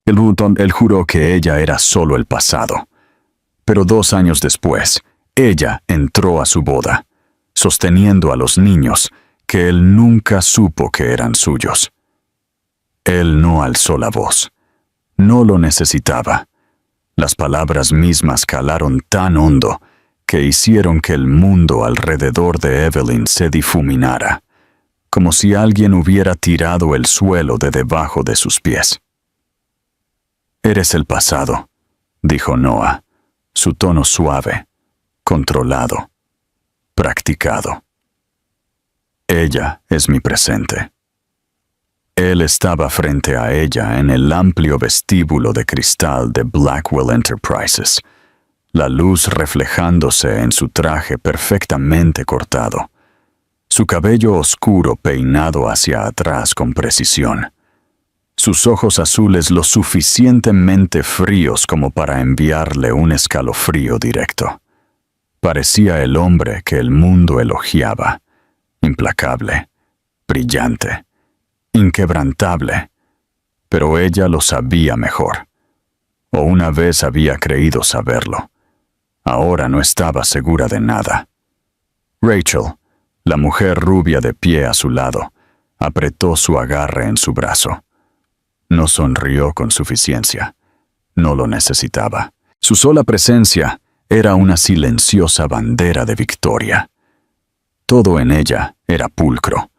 Él juró que ella era solo el pasado. Pero 2 años después, ella entró a su boda, sosteniendo a los niños que él nunca supo que eran suyos. Él no alzó la voz. No lo necesitaba. Las palabras mismas calaron tan hondo que hicieron que el mundo alrededor de Evelyn se difuminara, como si alguien hubiera tirado el suelo de debajo de sus pies. «Eres el pasado», dijo Noah, su tono suave, controlado, practicado. «Ella es mi presente». Él estaba frente a ella en el amplio vestíbulo de cristal de Blackwell Enterprises, la luz reflejándose en su traje perfectamente cortado, su cabello oscuro peinado hacia atrás con precisión, sus ojos azules lo suficientemente fríos como para enviarle un escalofrío directo. Parecía el hombre que el mundo elogiaba, implacable, brillante, inquebrantable, pero ella lo sabía mejor, o una vez había creído saberlo. Ahora no estaba segura de nada. Rachel, la mujer rubia de pie a su lado, apretó su agarre en su brazo. No sonrió con suficiencia. No lo necesitaba. Su sola presencia era una silenciosa bandera de victoria. Todo en ella era pulcro.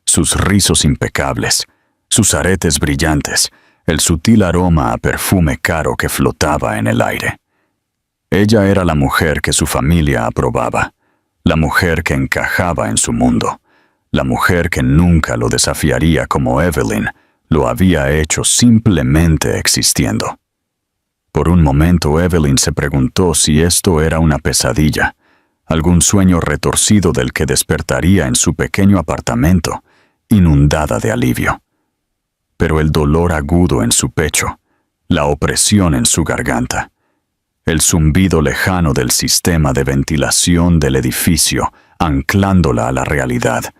Sus rizos impecables, sus aretes brillantes, el sutil aroma a perfume caro que flotaba en el aire. Ella era la mujer que su familia aprobaba, la mujer que encajaba en su mundo, la mujer que nunca lo desafiaría como Evelyn lo había hecho simplemente existiendo. Por un momento Evelyn se preguntó si esto era una pesadilla, algún sueño retorcido del que despertaría en su pequeño apartamento, inundada de alivio. Pero el dolor agudo en su pecho, la opresión en su garganta, el zumbido lejano del sistema de ventilación del edificio anclándola a la realidad,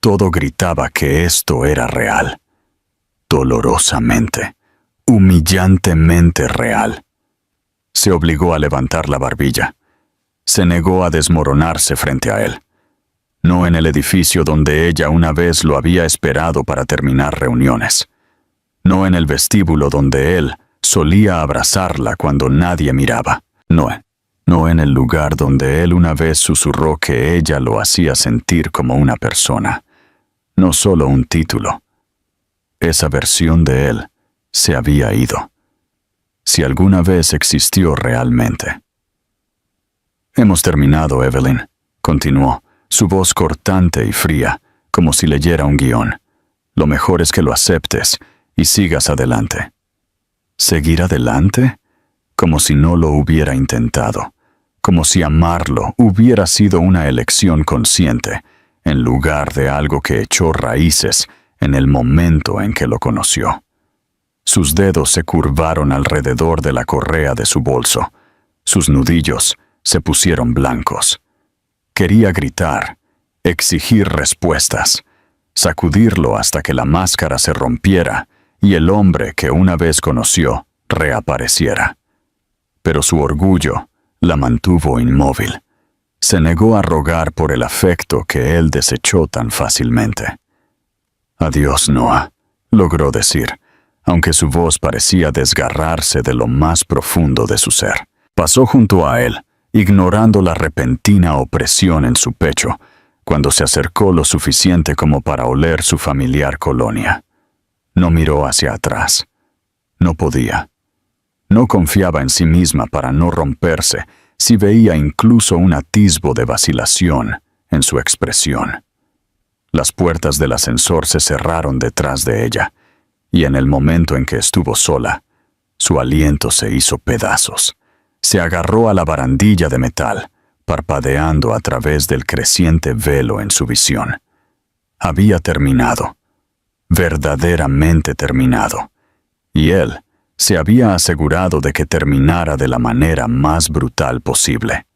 todo gritaba que esto era real, dolorosamente, humillantemente real. Se obligó a levantar la barbilla. Se negó a desmoronarse frente a él. No en el edificio donde ella una vez lo había esperado para terminar reuniones. No en el vestíbulo donde él solía abrazarla cuando nadie miraba. No en el lugar donde él una vez susurró que ella lo hacía sentir como una persona, no solo un título. Esa versión de él se había ido, si alguna vez existió realmente. «Hemos terminado, Evelyn», continuó, su voz cortante y fría, como si leyera un guión. «Lo mejor es que lo aceptes y sigas adelante». ¿Seguir adelante? Como si no lo hubiera intentado, como si amarlo hubiera sido una elección consciente, en lugar de algo que echó raíces en el momento en que lo conoció. Sus dedos se curvaron alrededor de la correa de su bolso. Sus nudillos se pusieron blancos. Quería gritar, exigir respuestas, sacudirlo hasta que la máscara se rompiera y el hombre que una vez conoció reapareciera. Pero su orgullo la mantuvo inmóvil. Se negó a rogar por el afecto que él desechó tan fácilmente. «Adiós, Noah», logró decir, aunque su voz parecía desgarrarse de lo más profundo de su ser. Pasó junto a él, ignorando la repentina opresión en su pecho, cuando se acercó lo suficiente como para oler su familiar colonia. No miró hacia atrás. No podía. No confiaba en sí misma para no romperse si veía incluso un atisbo de vacilación en su expresión. Las puertas del ascensor se cerraron detrás de ella, y en el momento en que estuvo sola, su aliento se hizo pedazos. Se agarró a la barandilla de metal, parpadeando a través del creciente velo en su visión. Había terminado, verdaderamente terminado, y él se había asegurado de que terminara de la manera más brutal posible.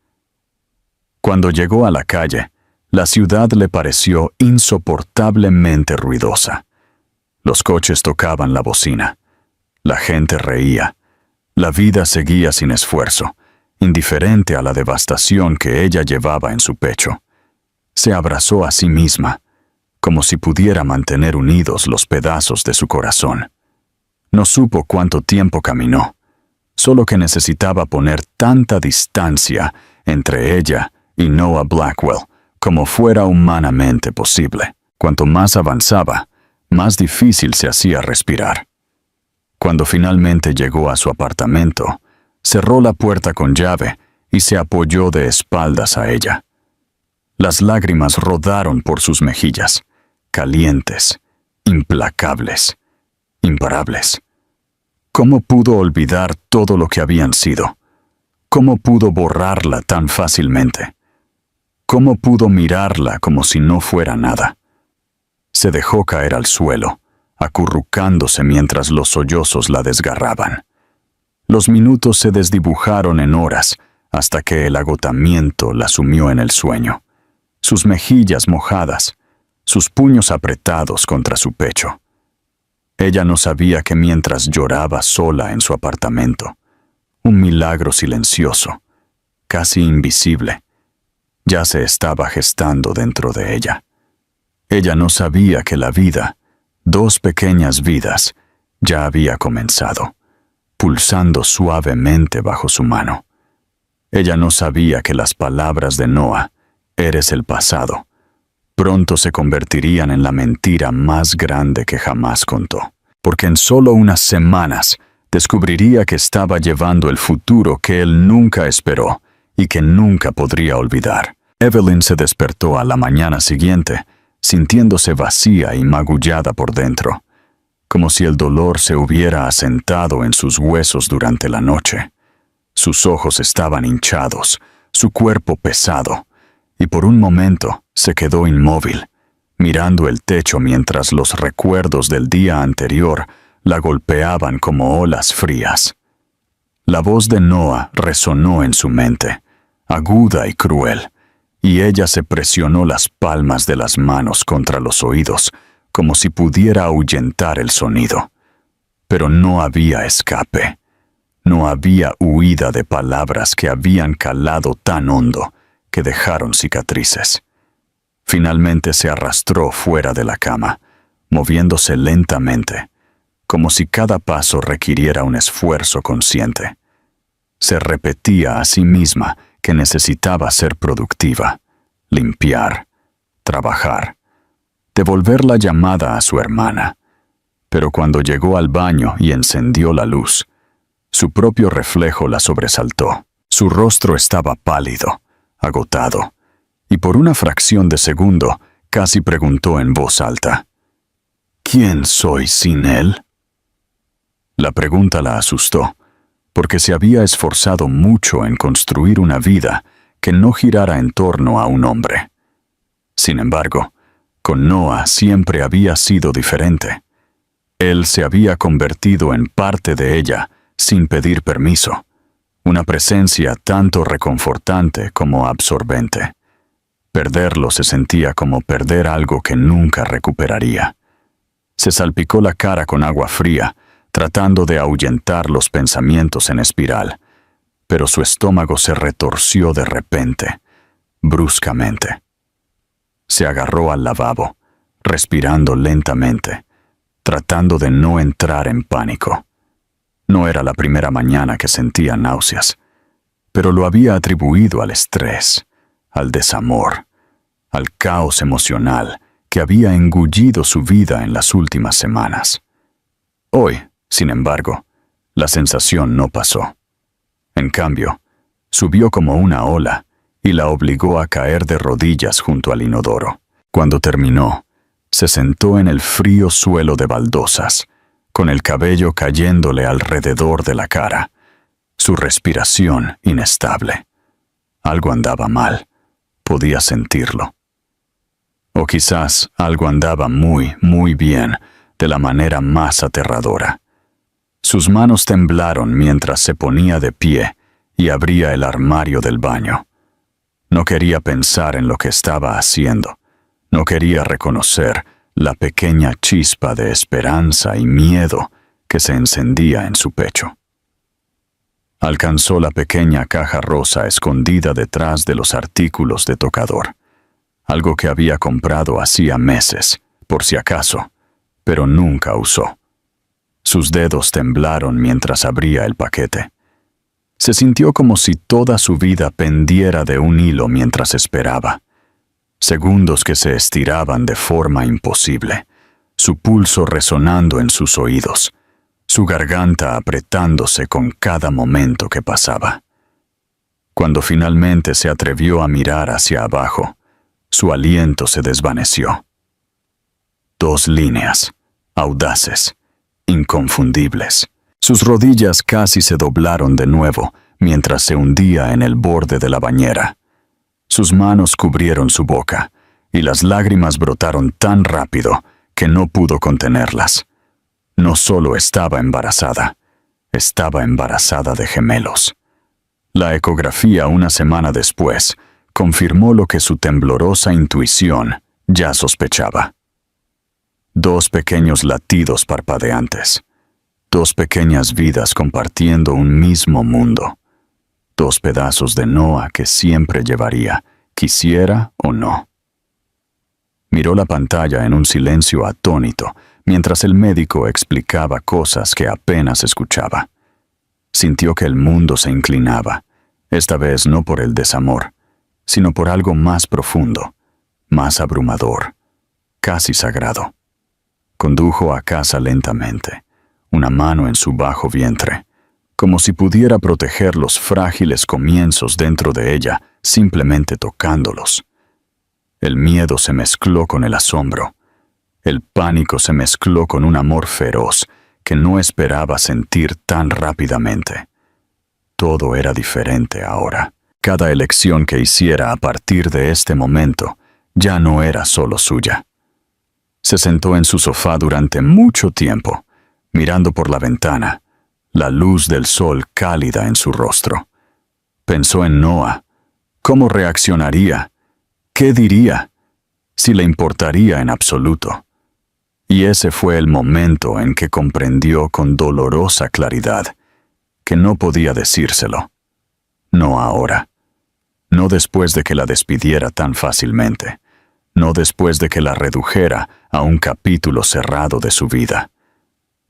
Cuando llegó a la calle, la ciudad le pareció insoportablemente ruidosa. Los coches tocaban la bocina. La gente reía. La vida seguía sin esfuerzo, indiferente a la devastación que ella llevaba en su pecho. Se abrazó a sí misma, como si pudiera mantener unidos los pedazos de su corazón. No supo cuánto tiempo caminó, solo que necesitaba poner tanta distancia entre ella y Noah Blackwell como fuera humanamente posible. Cuanto más avanzaba, más difícil se hacía respirar. Cuando finalmente llegó a su apartamento, cerró la puerta con llave y se apoyó de espaldas a ella. Las lágrimas rodaron por sus mejillas, calientes, implacables, imparables. ¿Cómo pudo olvidar todo lo que habían sido? ¿Cómo pudo borrarla tan fácilmente? ¿Cómo pudo mirarla como si no fuera nada? Se dejó caer al suelo, acurrucándose mientras los sollozos la desgarraban. Los minutos se desdibujaron en horas hasta que el agotamiento la sumió en el sueño. Sus mejillas mojadas, sus puños apretados contra su pecho. Ella no sabía que mientras lloraba sola en su apartamento, un milagro silencioso, casi invisible, ya se estaba gestando dentro de ella. Ella no sabía que la vida, 2 pequeñas vidas, ya había comenzado, pulsando suavemente bajo su mano. Ella no sabía que las palabras de Noah, eres el pasado, pronto se convertirían en la mentira más grande que jamás contó, porque en solo unas semanas descubriría que estaba llevando el futuro que él nunca esperó y que nunca podría olvidar. Evelyn se despertó a la mañana siguiente, sintiéndose vacía y magullada por dentro, como si el dolor se hubiera asentado en sus huesos durante la noche. Sus ojos estaban hinchados, su cuerpo pesado, y por un momento se quedó inmóvil, mirando el techo mientras los recuerdos del día anterior la golpeaban como olas frías. La voz de Noah resonó en su mente, aguda y cruel, y ella se presionó las palmas de las manos contra los oídos, como si pudiera ahuyentar el sonido. Pero no había escape. No había huida de palabras que habían calado tan hondo que dejaron cicatrices. Finalmente se arrastró fuera de la cama, moviéndose lentamente, como si cada paso requiriera un esfuerzo consciente. Se repetía a sí misma que necesitaba ser productiva, limpiar, trabajar, devolver la llamada a su hermana. Pero cuando llegó al baño y encendió la luz, su propio reflejo la sobresaltó. Su rostro estaba pálido, agotado, y por una fracción de segundo casi preguntó en voz alta, ¿quién soy sin él? La pregunta la asustó, porque se había esforzado mucho en construir una vida que no girara en torno a un hombre. Sin embargo, con Noah siempre había sido diferente. Él se había convertido en parte de ella sin pedir permiso, una presencia tanto reconfortante como absorbente. Perderlo se sentía como perder algo que nunca recuperaría. Se salpicó la cara con agua fría, tratando de ahuyentar los pensamientos en espiral, pero su estómago se retorció de repente, bruscamente. Se agarró al lavabo, respirando lentamente, tratando de no entrar en pánico. No era la primera mañana que sentía náuseas, pero lo había atribuido al estrés, al desamor, al caos emocional que había engullido su vida en las últimas semanas. Hoy, sin embargo, la sensación no pasó. En cambio, subió como una ola y la obligó a caer de rodillas junto al inodoro. Cuando terminó, se sentó en el frío suelo de baldosas, con el cabello cayéndole alrededor de la cara, su respiración inestable. Algo andaba mal, podía sentirlo. O quizás algo andaba muy, muy bien, de la manera más aterradora. Sus manos temblaron mientras se ponía de pie y abría el armario del baño. No quería pensar en lo que estaba haciendo. No quería reconocer la pequeña chispa de esperanza y miedo que se encendía en su pecho. Alcanzó la pequeña caja rosa escondida detrás de los artículos de tocador, algo que había comprado hacía meses, por si acaso, pero nunca usó. Sus dedos temblaron mientras abría el paquete. Se sintió como si toda su vida pendiera de un hilo mientras esperaba. Segundos que se estiraban de forma imposible, su pulso resonando en sus oídos, su garganta apretándose con cada momento que pasaba. Cuando finalmente se atrevió a mirar hacia abajo, su aliento se desvaneció. 2 líneas, audaces, inconfundibles. Sus rodillas casi se doblaron de nuevo mientras se hundía en el borde de la bañera. Sus manos cubrieron su boca, y las lágrimas brotaron tan rápido que no pudo contenerlas. No solo estaba embarazada de gemelos. La ecografía una semana después confirmó lo que su temblorosa intuición ya sospechaba. 2 pequeños latidos parpadeantes, 2 pequeñas vidas compartiendo un mismo mundo, 2 pedazos de Noah que siempre llevaría, quisiera o no. Miró la pantalla en un silencio atónito mientras el médico explicaba cosas que apenas escuchaba. Sintió que el mundo se inclinaba, esta vez no por el desamor, sino por algo más profundo, más abrumador, casi sagrado. Condujo a casa lentamente, una mano en su bajo vientre, como si pudiera proteger los frágiles comienzos dentro de ella simplemente tocándolos. El miedo se mezcló con el asombro. El pánico se mezcló con un amor feroz que no esperaba sentir tan rápidamente. Todo era diferente ahora. Cada elección que hiciera a partir de este momento ya no era solo suya. Se sentó en su sofá durante mucho tiempo, mirando por la ventana, la luz del sol cálida en su rostro. Pensó en Noah. ¿Cómo reaccionaría? ¿Qué diría? Si le importaría en absoluto. Y ese fue el momento en que comprendió con dolorosa claridad que no podía decírselo. No ahora. No después de que la despidiera tan fácilmente. No después de que la redujera a un capítulo cerrado de su vida.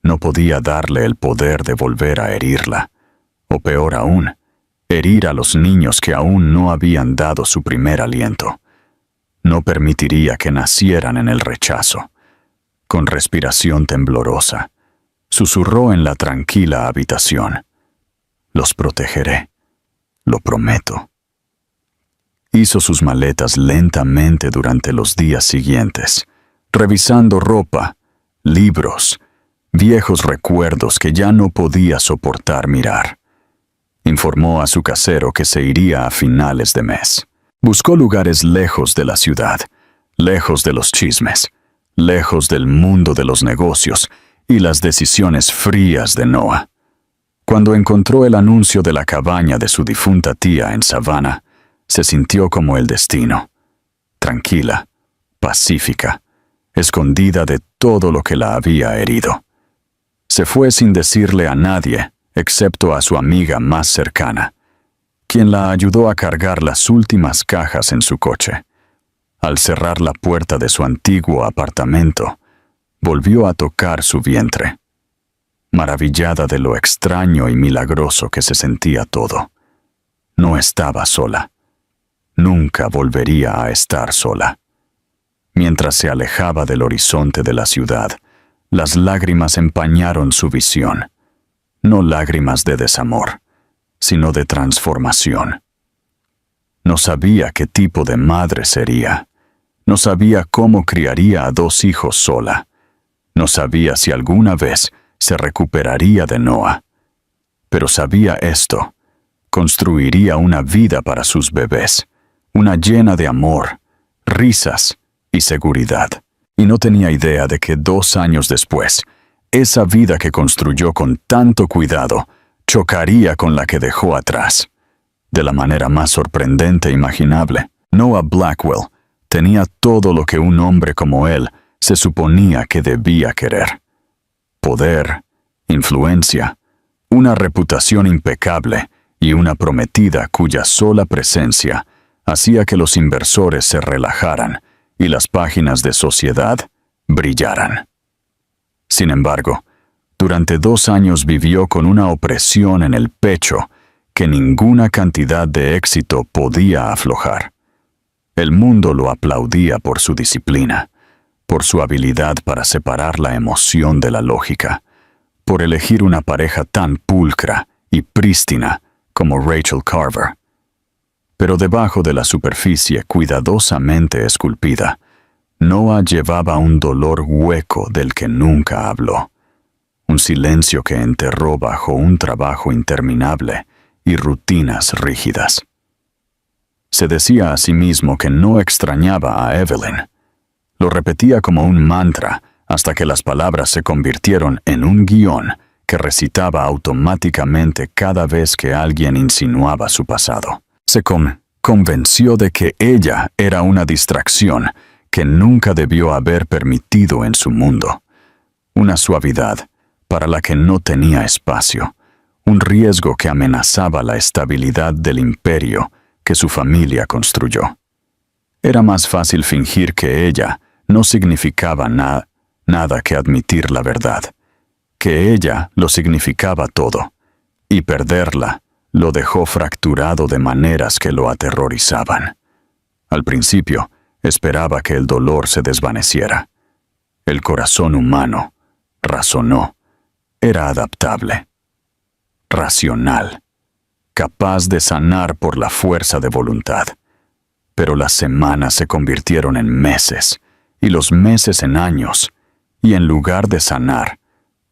No podía darle el poder de volver a herirla. O peor aún, herir a los niños que aún no habían dado su primer aliento. No permitiría que nacieran en el rechazo. Con respiración temblorosa, susurró en la tranquila habitación. Los protegeré, lo prometo. Hizo sus maletas lentamente durante los días siguientes, revisando ropa, libros, viejos recuerdos que ya no podía soportar mirar. Informó a su casero que se iría a finales de mes. Buscó lugares lejos de la ciudad, lejos de los chismes, lejos del mundo de los negocios y las decisiones frías de Noah. Cuando encontró el anuncio de la cabaña de su difunta tía en Savannah, se sintió como el destino, tranquila, pacífica, escondida de todo lo que la había herido. Se fue sin decirle a nadie, excepto a su amiga más cercana, quien la ayudó a cargar las últimas cajas en su coche. Al cerrar la puerta de su antiguo apartamento, volvió a tocar su vientre, maravillada de lo extraño y milagroso que se sentía todo. No estaba sola. Nunca volvería a estar sola. Mientras se alejaba del horizonte de la ciudad, las lágrimas empañaron su visión. No lágrimas de desamor, sino de transformación. No sabía qué tipo de madre sería. No sabía cómo criaría a 2 hijos sola. No sabía si alguna vez se recuperaría de Noah. Pero sabía esto: construiría una vida para sus bebés, una llena de amor, risas y seguridad. Y no tenía idea de que 2 años después, esa vida que construyó con tanto cuidado chocaría con la que dejó atrás. De la manera más sorprendente imaginable, Noah Blackwell tenía todo lo que un hombre como él se suponía que debía querer: poder, influencia, una reputación impecable y una prometida cuya sola presencia hacía que los inversores se relajaran y las páginas de Sociedad brillaran. Sin embargo, durante 2 años vivió con una opresión en el pecho que ninguna cantidad de éxito podía aflojar. El mundo lo aplaudía por su disciplina, por su habilidad para separar la emoción de la lógica, por elegir una pareja tan pulcra y prístina como Rachel Carver. Pero debajo de la superficie cuidadosamente esculpida, Noah llevaba un dolor hueco del que nunca habló, un silencio que enterró bajo un trabajo interminable y rutinas rígidas. Se decía a sí mismo que no extrañaba a Evelyn. Lo repetía como un mantra hasta que las palabras se convirtieron en un guión que recitaba automáticamente cada vez que alguien insinuaba su pasado. Se convenció de que ella era una distracción que nunca debió haber permitido en su mundo. Una suavidad para la que no tenía espacio, un riesgo que amenazaba la estabilidad del imperio que su familia construyó. Era más fácil fingir que ella no significaba nada que admitir la verdad, que ella lo significaba todo, y perderla lo dejó fracturado de maneras que lo aterrorizaban. Al principio, esperaba que el dolor se desvaneciera. El corazón humano razonó. Era adaptable, racional, capaz de sanar por la fuerza de voluntad. Pero las semanas se convirtieron en meses, y los meses en años, y en lugar de sanar,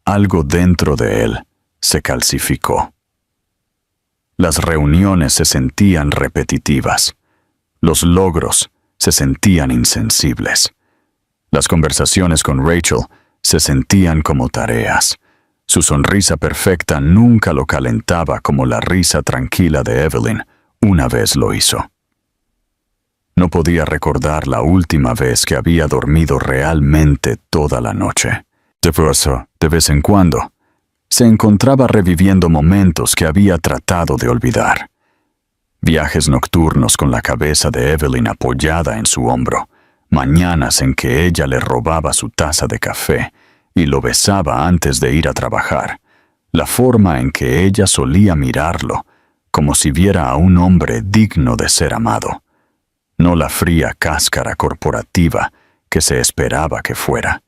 algo dentro de él se calcificó. Las reuniones se sentían repetitivas. Los logros se sentían insensibles. Las conversaciones con Rachel se sentían como tareas. Su sonrisa perfecta nunca lo calentaba como la risa tranquila de Evelyn una vez lo hizo. No podía recordar la última vez que había dormido realmente toda la noche. De vez en cuando, se encontraba reviviendo momentos que había tratado de olvidar. Viajes nocturnos con la cabeza de Evelyn apoyada en su hombro, mañanas en que ella le robaba su taza de café y lo besaba antes de ir a trabajar, la forma en que ella solía mirarlo, como si viera a un hombre digno de ser amado, no la fría cáscara corporativa que se esperaba que fuera.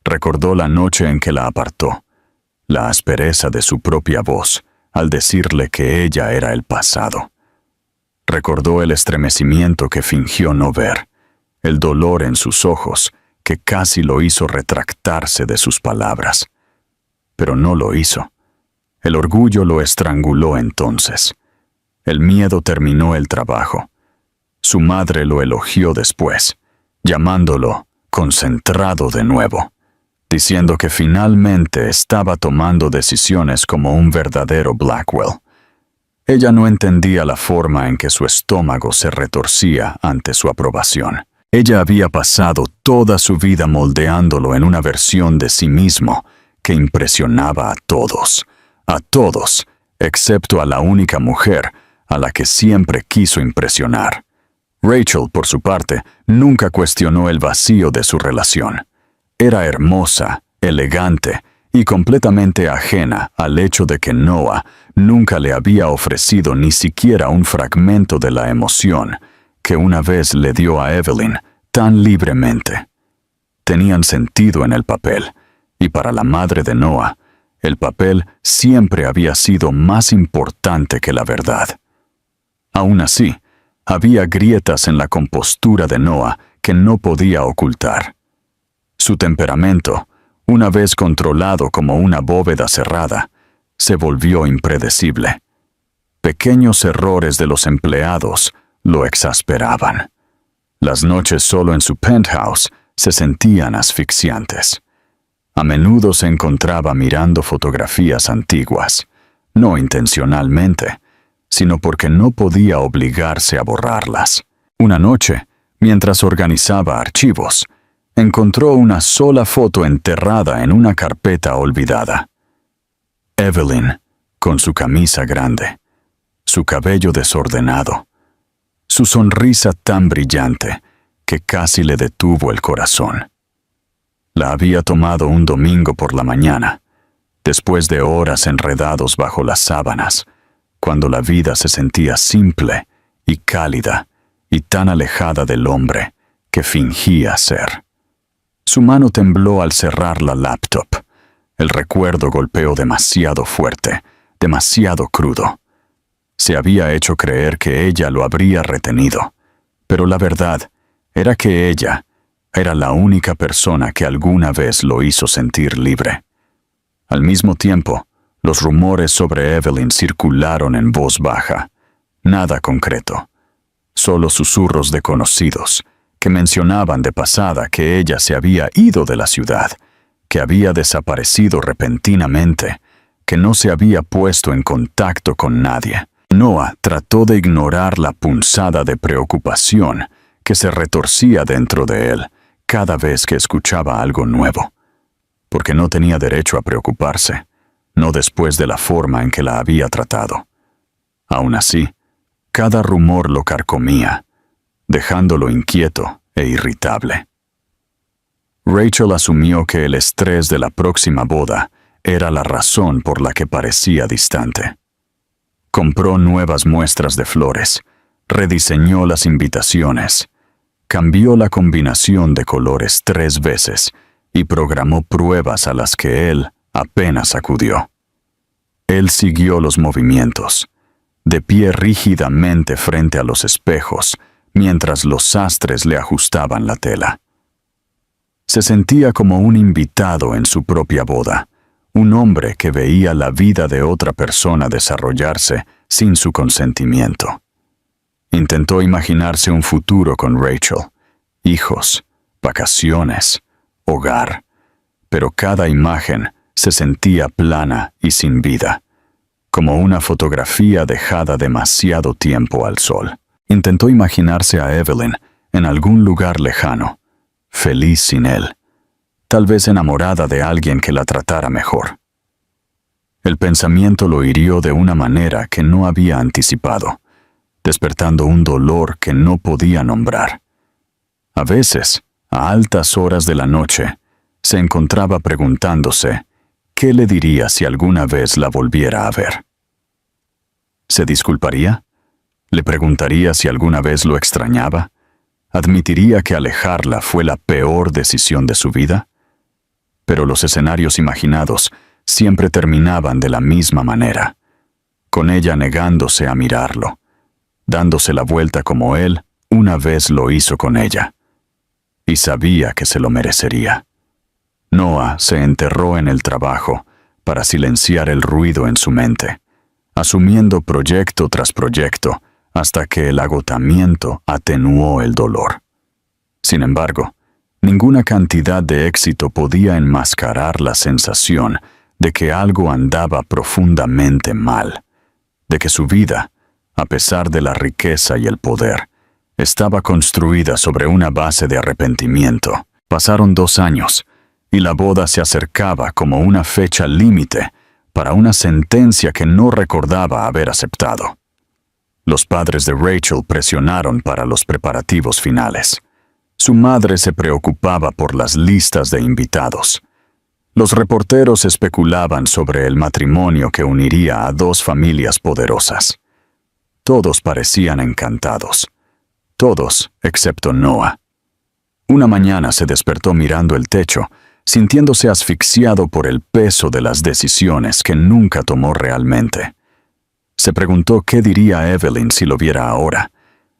Recordó la noche en que la apartó, la aspereza de su propia voz al decirle que ella era el pasado. Recordó el estremecimiento que fingió no ver, el dolor en sus ojos que casi lo hizo retractarse de sus palabras. Pero no lo hizo. El orgullo lo estranguló entonces. El miedo terminó el trabajo. Su madre lo elogió después, llamándolo concentrado de nuevo, diciendo que finalmente estaba tomando decisiones como un verdadero Blackwell. Ella no entendía la forma en que su estómago se retorcía ante su aprobación. Ella había pasado toda su vida moldeándolo en una versión de sí mismo que impresionaba a todos, excepto a la única mujer a la que siempre quiso impresionar. Rachel, por su parte, nunca cuestionó el vacío de su relación. Era hermosa, elegante y completamente ajena al hecho de que Noah nunca le había ofrecido ni siquiera un fragmento de la emoción que una vez le dio a Evelyn tan libremente. Tenían sentido en el papel, y para la madre de Noah, el papel siempre había sido más importante que la verdad. Aún así, había grietas en la compostura de Noah que no podía ocultar. Su temperamento, una vez controlado como una bóveda cerrada, se volvió impredecible. Pequeños errores de los empleados lo exasperaban. Las noches solo en su penthouse se sentían asfixiantes. A menudo se encontraba mirando fotografías antiguas, no intencionalmente, sino porque no podía obligarse a borrarlas. Una noche, mientras organizaba archivos, encontró una sola foto enterrada en una carpeta olvidada. Evelyn, con su camisa grande, su cabello desordenado, su sonrisa tan brillante que casi le detuvo el corazón. La había tomado un domingo por la mañana, después de horas enredados bajo las sábanas, cuando la vida se sentía simple y cálida y tan alejada del hombre que fingía ser. Su mano tembló al cerrar la laptop. El recuerdo golpeó demasiado fuerte, demasiado crudo. Se había hecho creer que ella lo habría retenido, pero la verdad era que ella era la única persona que alguna vez lo hizo sentir libre. Al mismo tiempo, los rumores sobre Evelyn circularon en voz baja. Nada concreto, solo susurros de conocidos que mencionaban de pasada que ella se había ido de la ciudad, que había desaparecido repentinamente, que no se había puesto en contacto con nadie. Noah trató de ignorar la punzada de preocupación que se retorcía dentro de él cada vez que escuchaba algo nuevo, porque no tenía derecho a preocuparse, no después de la forma en que la había tratado. Aún así, cada rumor lo carcomía, dejándolo inquieto e irritable. Rachel asumió que el estrés de la próxima boda era la razón por la que parecía distante. Compró nuevas muestras de flores, rediseñó las invitaciones, cambió la combinación de colores 3 veces y programó pruebas a las que él apenas acudió. Él siguió los movimientos, de pie rígidamente frente a los espejos, mientras los sastres le ajustaban la tela. Se sentía como un invitado en su propia boda, un hombre que veía la vida de otra persona desarrollarse sin su consentimiento. Intentó imaginarse un futuro con Rachel, hijos, vacaciones, hogar, pero cada imagen se sentía plana y sin vida, como una fotografía dejada demasiado tiempo al sol. Intentó imaginarse a Evelyn en algún lugar lejano, feliz sin él, tal vez enamorada de alguien que la tratara mejor. El pensamiento lo hirió de una manera que no había anticipado, despertando un dolor que no podía nombrar. A veces, a altas horas de la noche, se encontraba preguntándose qué le diría si alguna vez la volviera a ver. ¿Se disculparía? ¿Le preguntaría si alguna vez lo extrañaba? ¿Admitiría que alejarla fue la peor decisión de su vida? Pero los escenarios imaginados siempre terminaban de la misma manera, con ella negándose a mirarlo, dándose la vuelta como él una vez lo hizo con ella. Y sabía que se lo merecería. Noah se enterró en el trabajo para silenciar el ruido en su mente, asumiendo proyecto tras proyecto hasta que el agotamiento atenuó el dolor. Sin embargo, ninguna cantidad de éxito podía enmascarar la sensación de que algo andaba profundamente mal, de que su vida, a pesar de la riqueza y el poder, estaba construida sobre una base de arrepentimiento. Pasaron 2 años, y la boda se acercaba como una fecha límite para una sentencia que no recordaba haber aceptado. Los padres de Rachel presionaron para los preparativos finales. Su madre se preocupaba por las listas de invitados. Los reporteros especulaban sobre el matrimonio que uniría a 2 familias poderosas. Todos parecían encantados. Todos excepto Noah. Una mañana se despertó mirando el techo, sintiéndose asfixiado por el peso de las decisiones que nunca tomó realmente. Se preguntó qué diría Evelyn si lo viera ahora,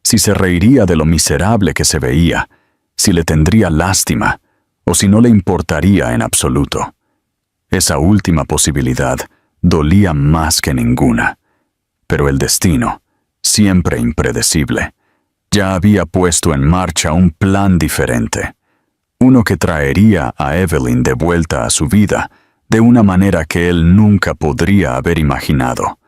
si se reiría de lo miserable que se veía, si le tendría lástima o si no le importaría en absoluto. Esa última posibilidad dolía más que ninguna, pero el destino, siempre impredecible, ya había puesto en marcha un plan diferente, uno que traería a Evelyn de vuelta a su vida de una manera que él nunca podría haber imaginado,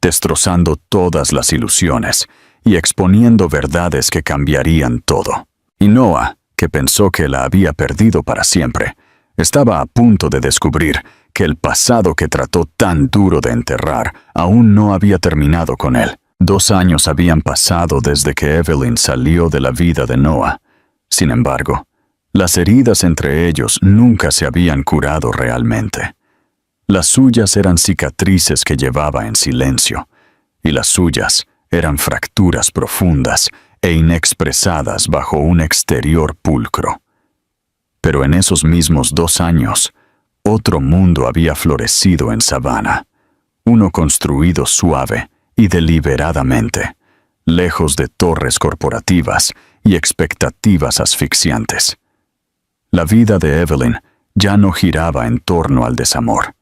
destrozando todas las ilusiones y exponiendo verdades que cambiarían todo. Y Noah, que pensó que la había perdido para siempre, estaba a punto de descubrir que el pasado que trató tan duro de enterrar aún no había terminado con él. 2 años habían pasado desde que Evelyn salió de la vida de Noah. Sin embargo, las heridas entre ellos nunca se habían curado realmente. Las suyas eran cicatrices que llevaba en silencio, y las suyas eran fracturas profundas e inexpresadas bajo un exterior pulcro. Pero en esos mismos 2 años, otro mundo había florecido en Savannah, uno construido suave y deliberadamente, lejos de torres corporativas y expectativas asfixiantes. La vida de Evelyn ya no giraba en torno al desamor,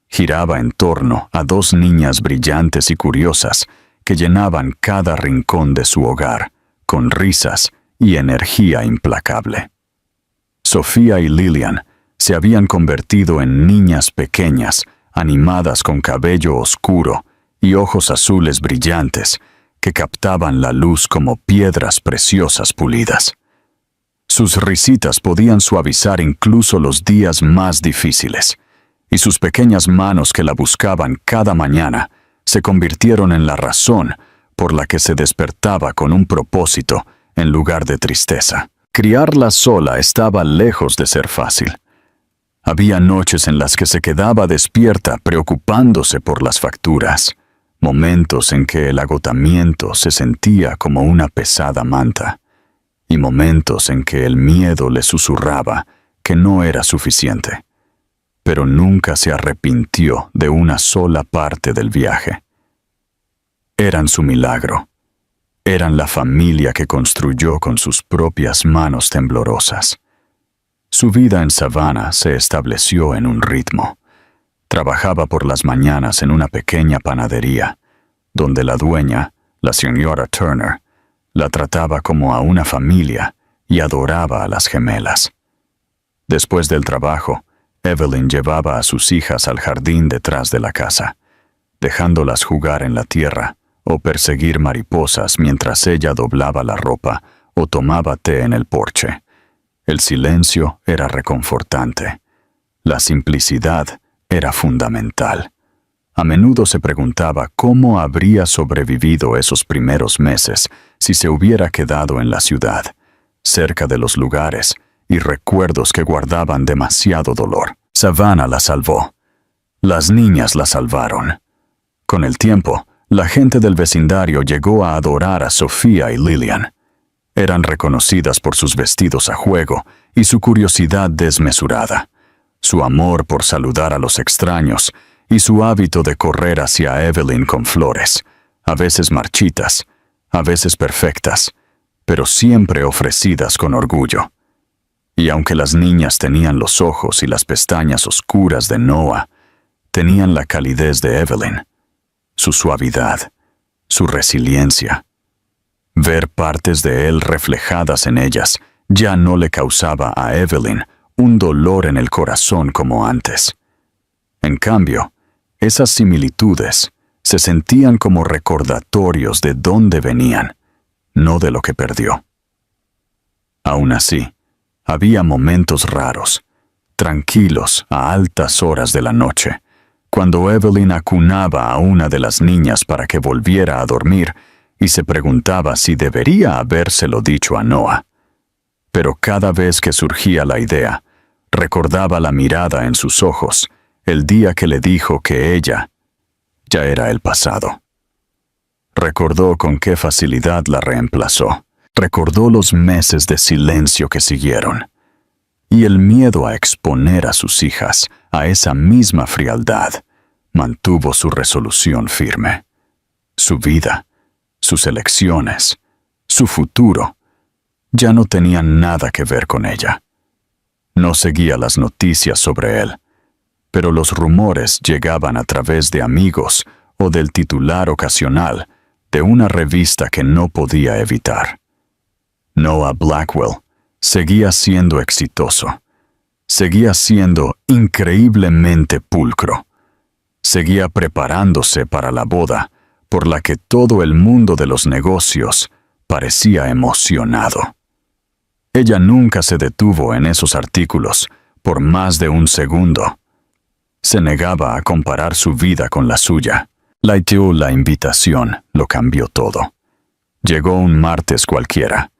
giraba en torno a 2 niñas brillantes y curiosas que llenaban cada rincón de su hogar con risas y energía implacable. Sofía y Lillian se habían convertido en niñas pequeñas, animadas con cabello oscuro y ojos azules brillantes que captaban la luz como piedras preciosas pulidas. Sus risitas podían suavizar incluso los días más difíciles, y sus pequeñas manos que la buscaban cada mañana se convirtieron en la razón por la que se despertaba con un propósito en lugar de tristeza. Criarla sola estaba lejos de ser fácil. Había noches en las que se quedaba despierta preocupándose por las facturas, momentos en que el agotamiento se sentía como una pesada manta, y momentos en que el miedo le susurraba que no era suficiente. Pero nunca se arrepintió de una sola parte del viaje. Eran su milagro. Eran la familia que construyó con sus propias manos temblorosas. Su vida en Savannah se estableció en un ritmo. Trabajaba por las mañanas en una pequeña panadería, donde la dueña, la señora Turner, la trataba como a una familia y adoraba a las gemelas. Después del trabajo, Evelyn llevaba a sus hijas al jardín detrás de la casa, dejándolas jugar en la tierra o perseguir mariposas mientras ella doblaba la ropa o tomaba té en el porche. El silencio era reconfortante. La simplicidad era fundamental. A menudo se preguntaba cómo habría sobrevivido esos primeros meses si se hubiera quedado en la ciudad, cerca de los lugares y recuerdos que guardaban demasiado dolor. Savannah la salvó. Las niñas la salvaron. Con el tiempo, la gente del vecindario llegó a adorar a Sofía y Lillian. Eran reconocidas por sus vestidos a juego y su curiosidad desmesurada, su amor por saludar a los extraños y su hábito de correr hacia Evelyn con flores, a veces marchitas, a veces perfectas, pero siempre ofrecidas con orgullo. Y aunque las niñas tenían los ojos y las pestañas oscuras de Noah, tenían la calidez de Evelyn, su suavidad, su resiliencia. Ver partes de él reflejadas en ellas ya no le causaba a Evelyn un dolor en el corazón como antes. En cambio, esas similitudes se sentían como recordatorios de dónde venían, no de lo que perdió. Aún así, había momentos raros, tranquilos a altas horas de la noche, cuando Evelyn acunaba a una de las niñas para que volviera a dormir y se preguntaba si debería habérselo dicho a Noah. Pero cada vez que surgía la idea, recordaba la mirada en sus ojos el día que le dijo que ella ya era el pasado. Recordó con qué facilidad la reemplazó. Recordó los meses de silencio que siguieron y el miedo a exponer a sus hijas a esa misma frialdad. Mantuvo su resolución firme. Su vida, sus elecciones, su futuro, ya no tenían nada que ver con ella. No seguía las noticias sobre él, pero los rumores llegaban a través de amigos o del titular ocasional de una revista que no podía evitar. Noah Blackwell seguía siendo exitoso, seguía siendo increíblemente pulcro, seguía preparándose para la boda por la que todo el mundo de los negocios parecía emocionado. Ella nunca se detuvo en esos artículos por más de un segundo. Se negaba a comparar su vida con la suya. La invitación lo cambió todo. Llegó un martes cualquiera,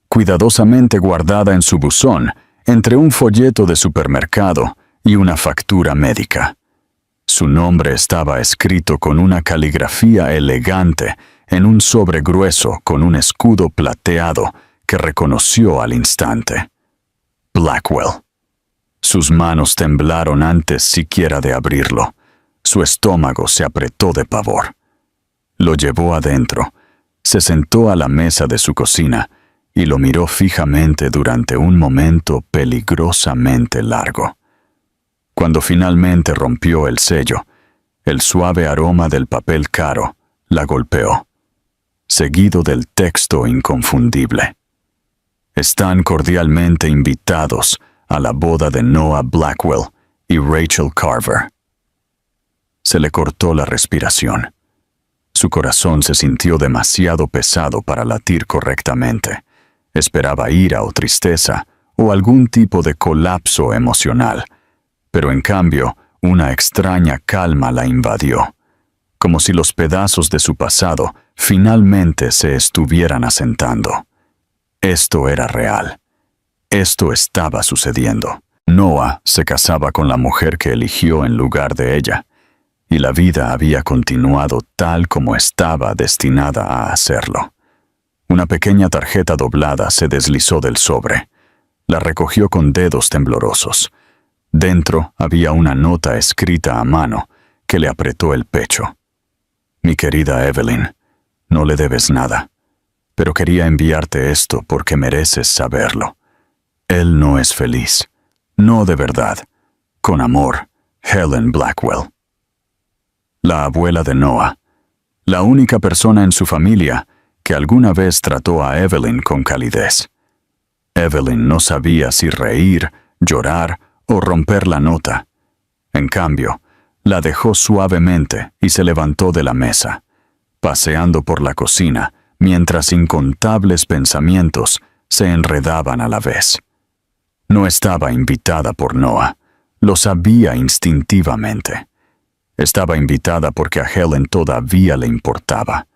cuidadosamente guardada en su buzón, entre un folleto de supermercado y una factura médica. Su nombre estaba escrito con una caligrafía elegante en un sobre grueso con un escudo plateado que reconoció al instante. Blackwell. Sus manos temblaron antes siquiera de abrirlo. Su estómago se apretó de pavor. Lo llevó adentro, se sentó a la mesa de su cocina y lo miró fijamente durante un momento peligrosamente largo. Cuando finalmente rompió el sello, el suave aroma del papel caro la golpeó, seguido del texto inconfundible. Están cordialmente invitados a la boda de Noah Blackwell y Rachel Carver. Se le cortó la respiración. Su corazón se sintió demasiado pesado para latir correctamente. Esperaba ira o tristeza o algún tipo de colapso emocional, pero en cambio una extraña calma la invadió, como si los pedazos de su pasado finalmente se estuvieran asentando. Esto era real. Esto estaba sucediendo. Noah se casaba con la mujer que eligió en lugar de ella, y la vida había continuado tal como estaba destinada a hacerlo. Una pequeña tarjeta doblada se deslizó del sobre. La recogió con dedos temblorosos. Dentro había una nota escrita a mano que le apretó el pecho. Mi querida Evelyn, no le debes nada, pero quería enviarte esto porque mereces saberlo. Él no es feliz. No de verdad. Con amor, Helen Blackwell. La abuela de Noah, la única persona en su familia que alguna vez trató a Evelyn con calidez. Evelyn no sabía si reír, llorar o romper la nota. En cambio, la dejó suavemente y se levantó de la mesa, paseando por la cocina mientras incontables pensamientos se enredaban a la vez. No estaba invitada por Noah, lo sabía instintivamente. Estaba invitada porque a Helen todavía le importaba,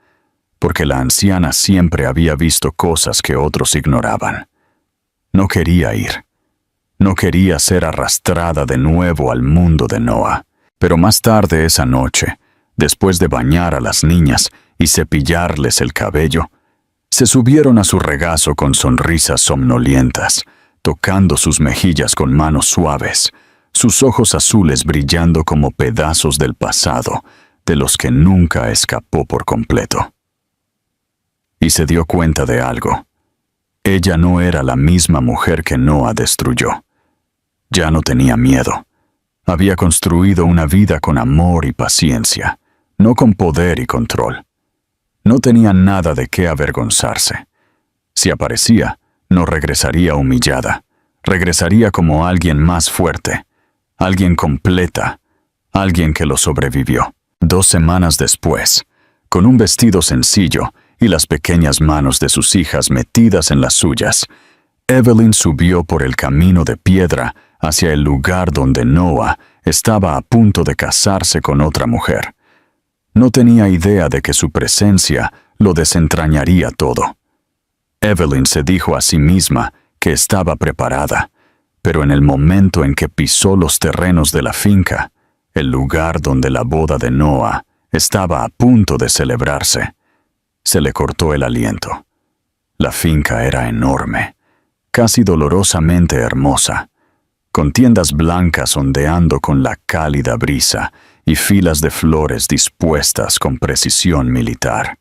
porque la anciana siempre había visto cosas que otros ignoraban. No quería ir. No quería ser arrastrada de nuevo al mundo de Noah. Pero más tarde esa noche, después de bañar a las niñas y cepillarles el cabello, se subieron a su regazo con sonrisas somnolientas, tocando sus mejillas con manos suaves, sus ojos azules brillando como pedazos del pasado, de los que nunca escapó por completo. Y se dio cuenta de algo. Ella no era la misma mujer que Noah destruyó. Ya no tenía miedo. Había construido una vida con amor y paciencia, no con poder y control. No tenía nada de qué avergonzarse. Si aparecía, no regresaría humillada. Regresaría como alguien más fuerte, alguien completa, alguien que lo sobrevivió. 2 semanas después, con un vestido sencillo y las pequeñas manos de sus hijas metidas en las suyas, Evelyn subió por el camino de piedra hacia el lugar donde Noah estaba a punto de casarse con otra mujer. No tenía idea de que su presencia lo desentrañaría todo. Evelyn se dijo a sí misma que estaba preparada, pero en el momento en que pisó los terrenos de la finca, el lugar donde la boda de Noah estaba a punto de celebrarse, se le cortó el aliento. La finca era enorme, casi dolorosamente hermosa, con tiendas blancas ondeando con la cálida brisa y filas de flores dispuestas con precisión militar.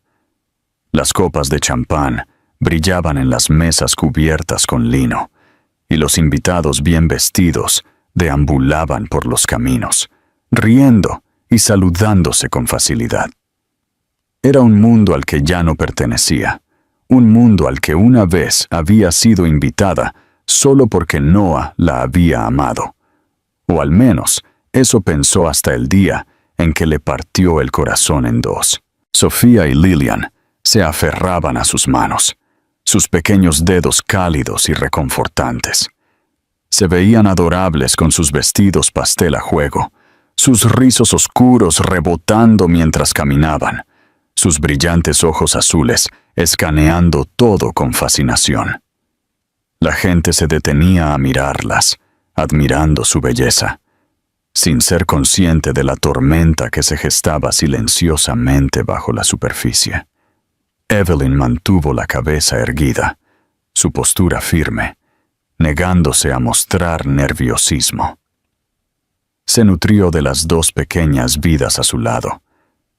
Las copas de champán brillaban en las mesas cubiertas con lino, y los invitados bien vestidos deambulaban por los caminos, riendo y saludándose con facilidad. Era un mundo al que ya no pertenecía, un mundo al que una vez había sido invitada solo porque Noah la había amado. O al menos, eso pensó hasta el día en que le partió el corazón en dos. Sofía y Lillian se aferraban a sus manos, sus pequeños dedos cálidos y reconfortantes. Se veían adorables con sus vestidos pastel a juego, sus rizos oscuros rebotando mientras caminaban, sus brillantes ojos azules escaneando todo con fascinación. La gente se detenía a mirarlas, admirando su belleza, sin ser consciente de la tormenta que se gestaba silenciosamente bajo la superficie. Evelyn mantuvo la cabeza erguida, su postura firme, negándose a mostrar nerviosismo. Se nutrió de las dos pequeñas vidas a su lado.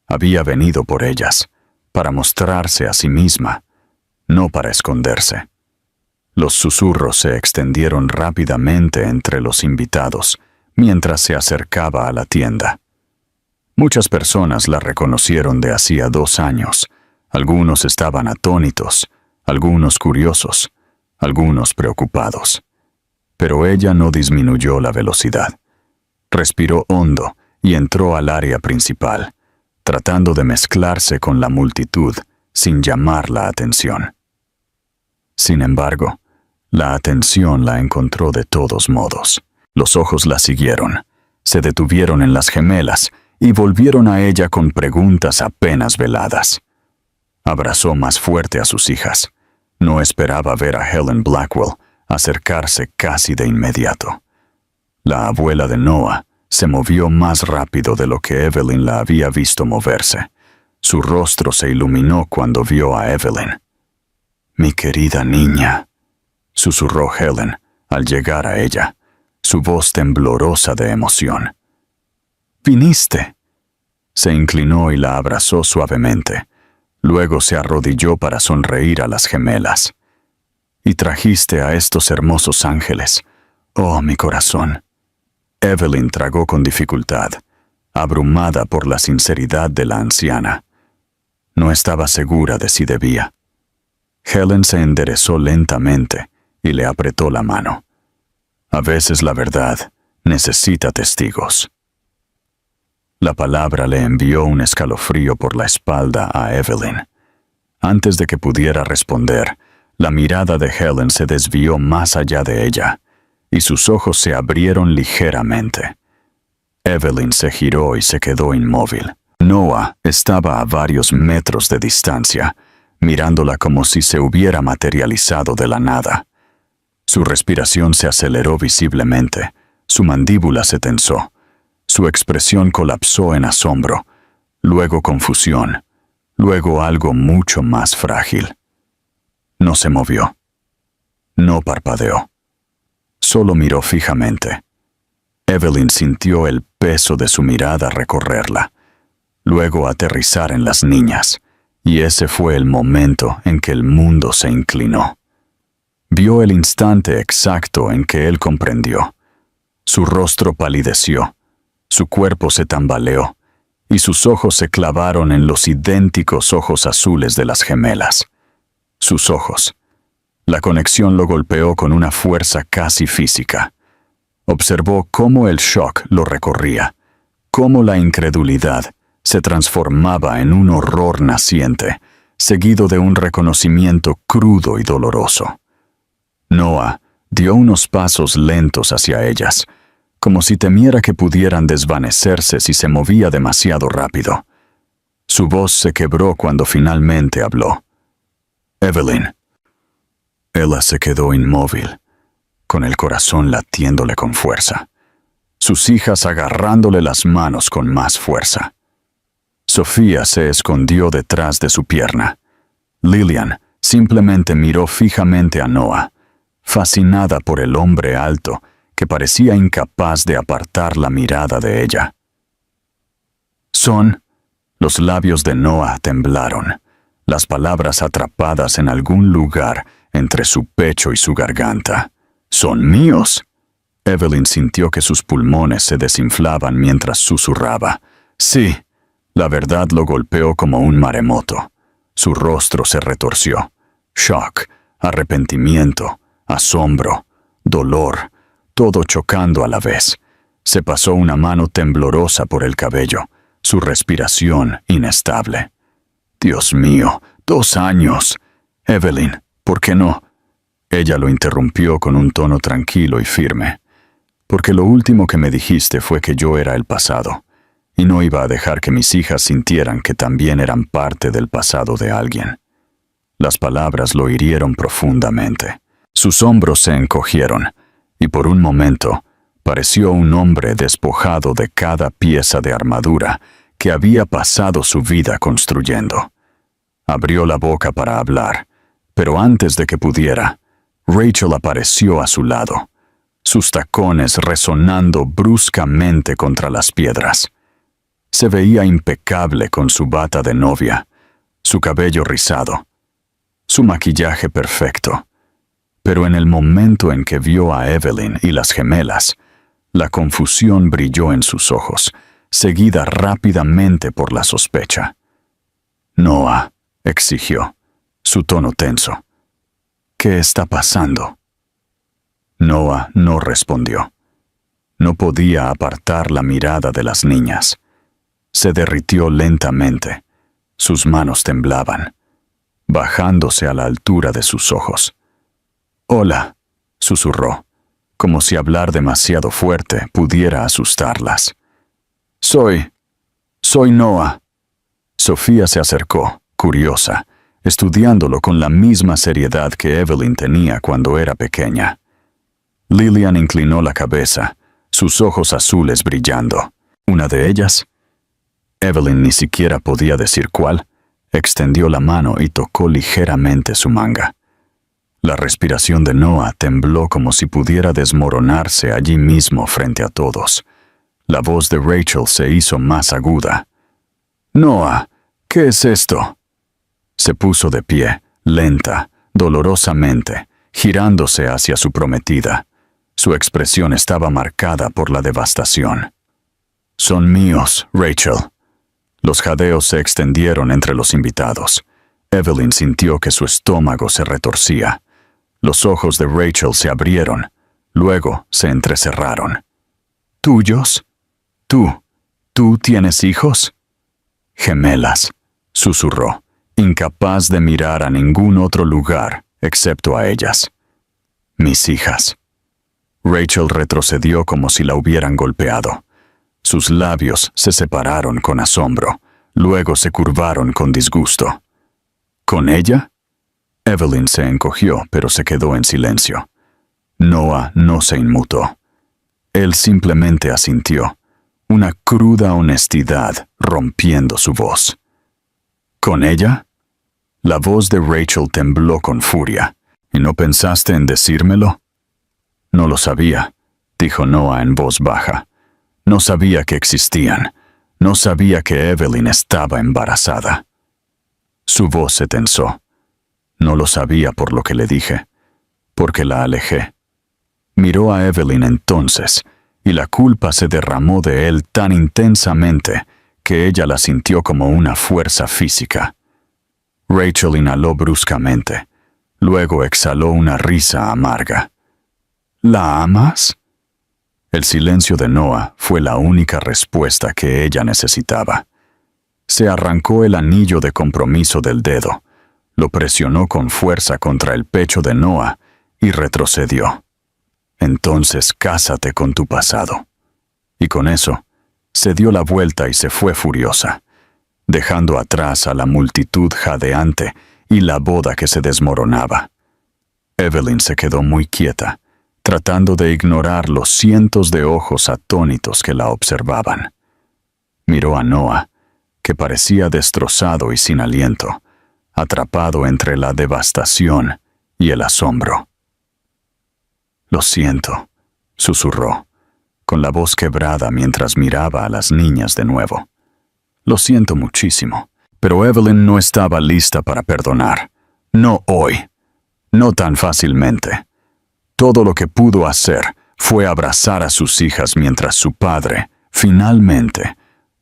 Había venido por ellas, para mostrarse a sí misma, no para esconderse. Los susurros se extendieron rápidamente entre los invitados mientras se acercaba a la tienda. Muchas personas la reconocieron de hacía 2 años. Algunos estaban atónitos, algunos curiosos, algunos preocupados. Pero ella no disminuyó la velocidad. Respiró hondo y entró al área principal, tratando de mezclarse con la multitud sin llamar la atención. Sin embargo, la atención la encontró de todos modos. Los ojos la siguieron, se detuvieron en las gemelas y volvieron a ella con preguntas apenas veladas. Abrazó más fuerte a sus hijas. No esperaba ver a Helen Blackwell acercarse casi de inmediato. La abuela de Noah se movió más rápido de lo que Evelyn la había visto moverse. Su rostro se iluminó cuando vio a Evelyn. «Mi querida niña», susurró Helen al llegar a ella, su voz temblorosa de emoción. «¿Viniste?» Se inclinó y la abrazó suavemente. Luego se arrodilló para sonreír a las gemelas. «Y trajiste a estos hermosos ángeles. Oh, mi corazón». Evelyn tragó con dificultad, abrumada por la sinceridad de la anciana. No estaba segura de si debía. Helen se enderezó lentamente y le apretó la mano. A veces la verdad necesita testigos. La palabra le envió un escalofrío por la espalda a Evelyn. Antes de que pudiera responder, la mirada de Helen se desvió más allá de ella, y sus ojos se abrieron ligeramente. Evelyn se giró y se quedó inmóvil. Noah estaba a varios metros de distancia, mirándola como si se hubiera materializado de la nada. Su respiración se aceleró visiblemente, su mandíbula se tensó, su expresión colapsó en asombro, luego confusión, luego algo mucho más frágil. No se movió. No parpadeó. Solo miró fijamente. Evelyn sintió el peso de su mirada recorrerla, luego aterrizar en las niñas, y ese fue el momento en que el mundo se inclinó. Vio el instante exacto en que él comprendió. Su rostro palideció, su cuerpo se tambaleó, y sus ojos se clavaron en los idénticos ojos azules de las gemelas. Sus ojos. La conexión lo golpeó con una fuerza casi física. Observó cómo el shock lo recorría, cómo la incredulidad se transformaba en un horror naciente, seguido de un reconocimiento crudo y doloroso. Noah dio unos pasos lentos hacia ellas, como si temiera que pudieran desvanecerse si se movía demasiado rápido. Su voz se quebró cuando finalmente habló. «Evelyn». Ella se quedó inmóvil, con el corazón latiéndole con fuerza, sus hijas agarrándole las manos con más fuerza. Sofía se escondió detrás de su pierna. Lillian simplemente miró fijamente a Noah, fascinada por el hombre alto que parecía incapaz de apartar la mirada de ella. «Son...» Los labios de Noah temblaron, las palabras atrapadas en algún lugar entre su pecho y su garganta. «¿Son míos?» Evelyn sintió que sus pulmones se desinflaban mientras susurraba. «Sí». La verdad lo golpeó como un maremoto. Su rostro se retorció. Shock, arrepentimiento, asombro, dolor, todo chocando a la vez. Se pasó una mano temblorosa por el cabello, su respiración inestable. «Dios mío, 2 años. Evelyn, ¿por qué no?» Ella lo interrumpió con un tono tranquilo y firme. porque lo último que me dijiste fue que yo era el pasado, y no iba a dejar que mis hijas sintieran que también eran parte del pasado de alguien. Las palabras lo hirieron profundamente. Sus hombros se encogieron, y por un momento pareció un hombre despojado de cada pieza de armadura que había pasado su vida construyendo. Abrió la boca para hablar, pero antes de que pudiera, Rachel apareció a su lado, sus tacones resonando bruscamente contra las piedras. Se veía impecable con su bata de novia, su cabello rizado, su maquillaje perfecto. Pero en el momento en que vio a Evelyn y las gemelas, la confusión brilló en sus ojos, seguida rápidamente por la sospecha. «Noah», exigió, su tono tenso. «¿Qué está pasando?» Noah no respondió. No podía apartar la mirada de las niñas. Se derritió lentamente. Sus manos temblaban, bajándose a la altura de sus ojos. «Hola», susurró, como si hablar demasiado fuerte pudiera asustarlas. Soy Noah». Sofía se acercó, curiosa, estudiándolo con la misma seriedad que Evelyn tenía cuando era pequeña. Lillian inclinó la cabeza, sus ojos azules brillando. ¿Una de ellas? Evelyn ni siquiera podía decir cuál. Extendió la mano y tocó ligeramente su manga. La respiración de Noah tembló como si pudiera desmoronarse allí mismo frente a todos. La voz de Rachel se hizo más aguda. «Noah, ¿qué es esto?» Se puso de pie, lenta, dolorosamente, girándose hacia su prometida. Su expresión estaba marcada por la devastación. «Son míos, Rachel». Los jadeos se extendieron entre los invitados. Evelyn sintió que su estómago se retorcía. Los ojos de Rachel se abrieron, luego se entrecerraron. «¿Tuyos? ¿Tú tienes hijos?» «Gemelas», susurró, incapaz de mirar a ningún otro lugar excepto a ellas. «Mis hijas». Rachel retrocedió como si la hubieran golpeado. Sus labios se separaron con asombro, luego se curvaron con disgusto. ¿Con ella? Evelyn se encogió, pero se quedó en silencio. Noah no se inmutó. Él simplemente asintió, una cruda honestidad rompiendo su voz. ¿Con ella? La voz de Rachel tembló con furia. ¿Y no pensaste en decírmelo? No lo sabía, dijo Noah en voz baja. No sabía que existían. No sabía que Evelyn estaba embarazada. Su voz se tensó. No lo sabía por lo que le dije, porque la alejé. Miró a Evelyn entonces, y la culpa se derramó de él tan intensamente que ella la sintió como una fuerza física. Rachel inhaló bruscamente, luego exhaló una risa amarga. ¿La amas? El silencio de Noah fue la única respuesta que ella necesitaba. Se arrancó el anillo de compromiso del dedo, lo presionó con fuerza contra el pecho de Noah y retrocedió. Entonces cásate con tu pasado. Y con eso, se dio la vuelta y se fue furiosa, dejando atrás a la multitud jadeante y la boda que se desmoronaba. Evelyn se quedó muy quieta, tratando de ignorar los cientos de ojos atónitos que la observaban. Miró a Noah, que parecía destrozado y sin aliento, atrapado entre la devastación y el asombro. «Lo siento», susurró, con la voz quebrada mientras miraba a las niñas de nuevo. «Lo siento muchísimo, pero Evelyn no estaba lista para perdonar. No hoy. No tan fácilmente. Todo lo que pudo hacer fue abrazar a sus hijas mientras su padre, finalmente,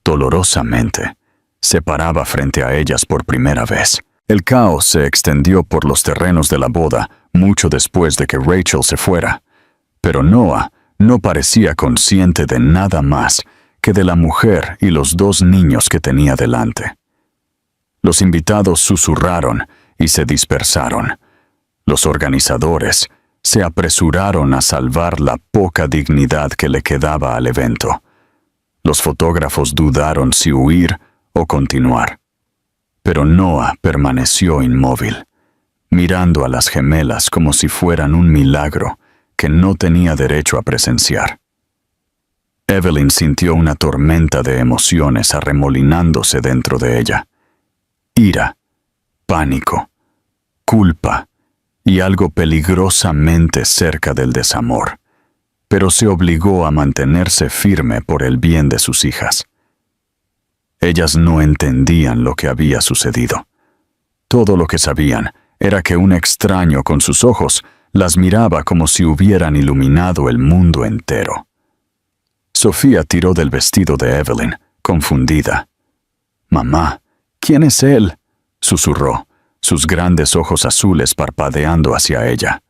dolorosamente, se paraba frente a ellas por primera vez. El caos se extendió por los terrenos de la boda mucho después de que Rachel se fuera, pero Noah no parecía consciente de nada más que de la mujer y los 2 niños que tenía delante. Los invitados susurraron y se dispersaron. Los organizadores, se apresuraron a salvar la poca dignidad que le quedaba al evento. Los fotógrafos dudaron si huir o continuar. Pero Noah permaneció inmóvil, mirando a las gemelas como si fueran un milagro que no tenía derecho a presenciar. Evelyn sintió una tormenta de emociones arremolinándose dentro de ella. Ira, pánico, culpa y algo peligrosamente cerca del desamor, pero se obligó a mantenerse firme por el bien de sus hijas. Ellas no entendían lo que había sucedido. Todo lo que sabían era que un extraño con sus ojos las miraba como si hubieran iluminado el mundo entero. Sofía tiró del vestido de Evelyn, confundida. «Mamá, ¿quién es él?», susurró, sus grandes ojos azules parpadeando hacia ella.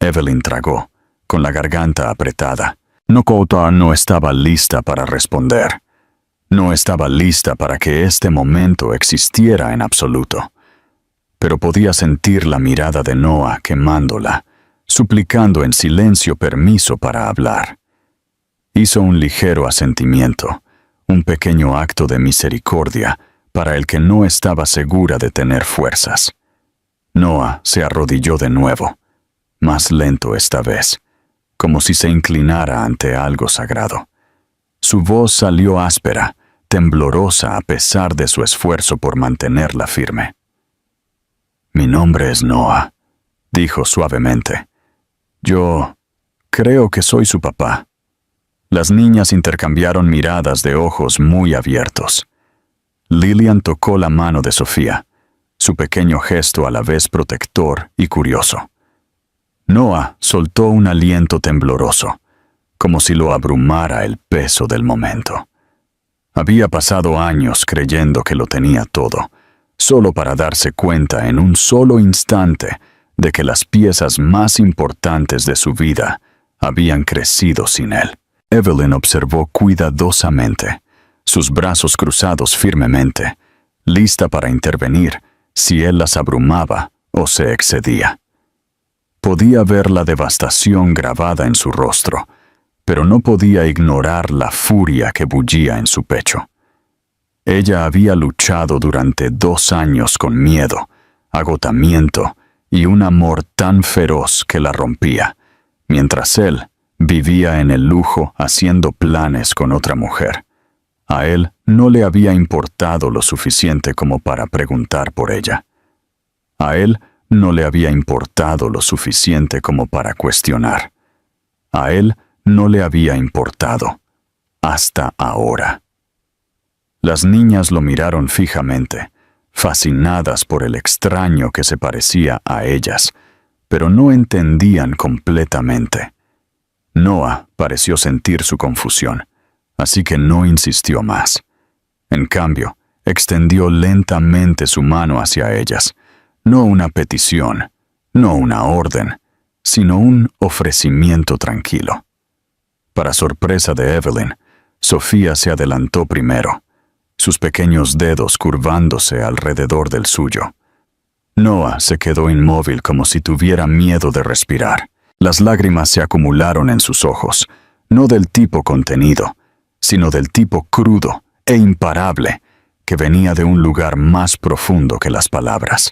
Evelyn tragó, con la garganta apretada. Nokota no estaba lista para responder. No estaba lista para que este momento existiera en absoluto. Pero podía sentir la mirada de Noah quemándola, suplicando en silencio permiso para hablar. Hizo un ligero asentimiento, un pequeño acto de misericordia para el que no estaba segura de tener fuerzas. Noah se arrodilló de nuevo, más lento esta vez, como si se inclinara ante algo sagrado. Su voz salió áspera, temblorosa a pesar de su esfuerzo por mantenerla firme. «Mi nombre es Noah», dijo suavemente. «Yo creo que soy su papá». Las niñas intercambiaron miradas de ojos muy abiertos. Lillian tocó la mano de Sofía, su pequeño gesto a la vez protector y curioso. Noah soltó un aliento tembloroso, como si lo abrumara el peso del momento. Había pasado años creyendo que lo tenía todo, solo para darse cuenta en un solo instante de que las piezas más importantes de su vida habían crecido sin él. Evelyn observó cuidadosamente, sus brazos cruzados firmemente, lista para intervenir si él las abrumaba o se excedía. Podía ver la devastación grabada en su rostro, pero no podía ignorar la furia que bullía en su pecho. Ella había luchado durante 2 años con miedo, agotamiento y un amor tan feroz que la rompía, mientras él vivía en el lujo haciendo planes con otra mujer. A él no le había importado lo suficiente como para preguntar por ella. A él no le había importado lo suficiente como para cuestionar. A él no le había importado, hasta ahora. Las niñas lo miraron fijamente, fascinadas por el extraño que se parecía a ellas, pero no entendían completamente. Noah pareció sentir su confusión, así que no insistió más. En cambio, extendió lentamente su mano hacia ellas, no una petición, no una orden, sino un ofrecimiento tranquilo. Para sorpresa de Evelyn, Sofía se adelantó primero, sus pequeños dedos curvándose alrededor del suyo. Noah se quedó inmóvil como si tuviera miedo de respirar. Las lágrimas se acumularon en sus ojos, no del tipo contenido, sino del tipo crudo e imparable que venía de un lugar más profundo que las palabras.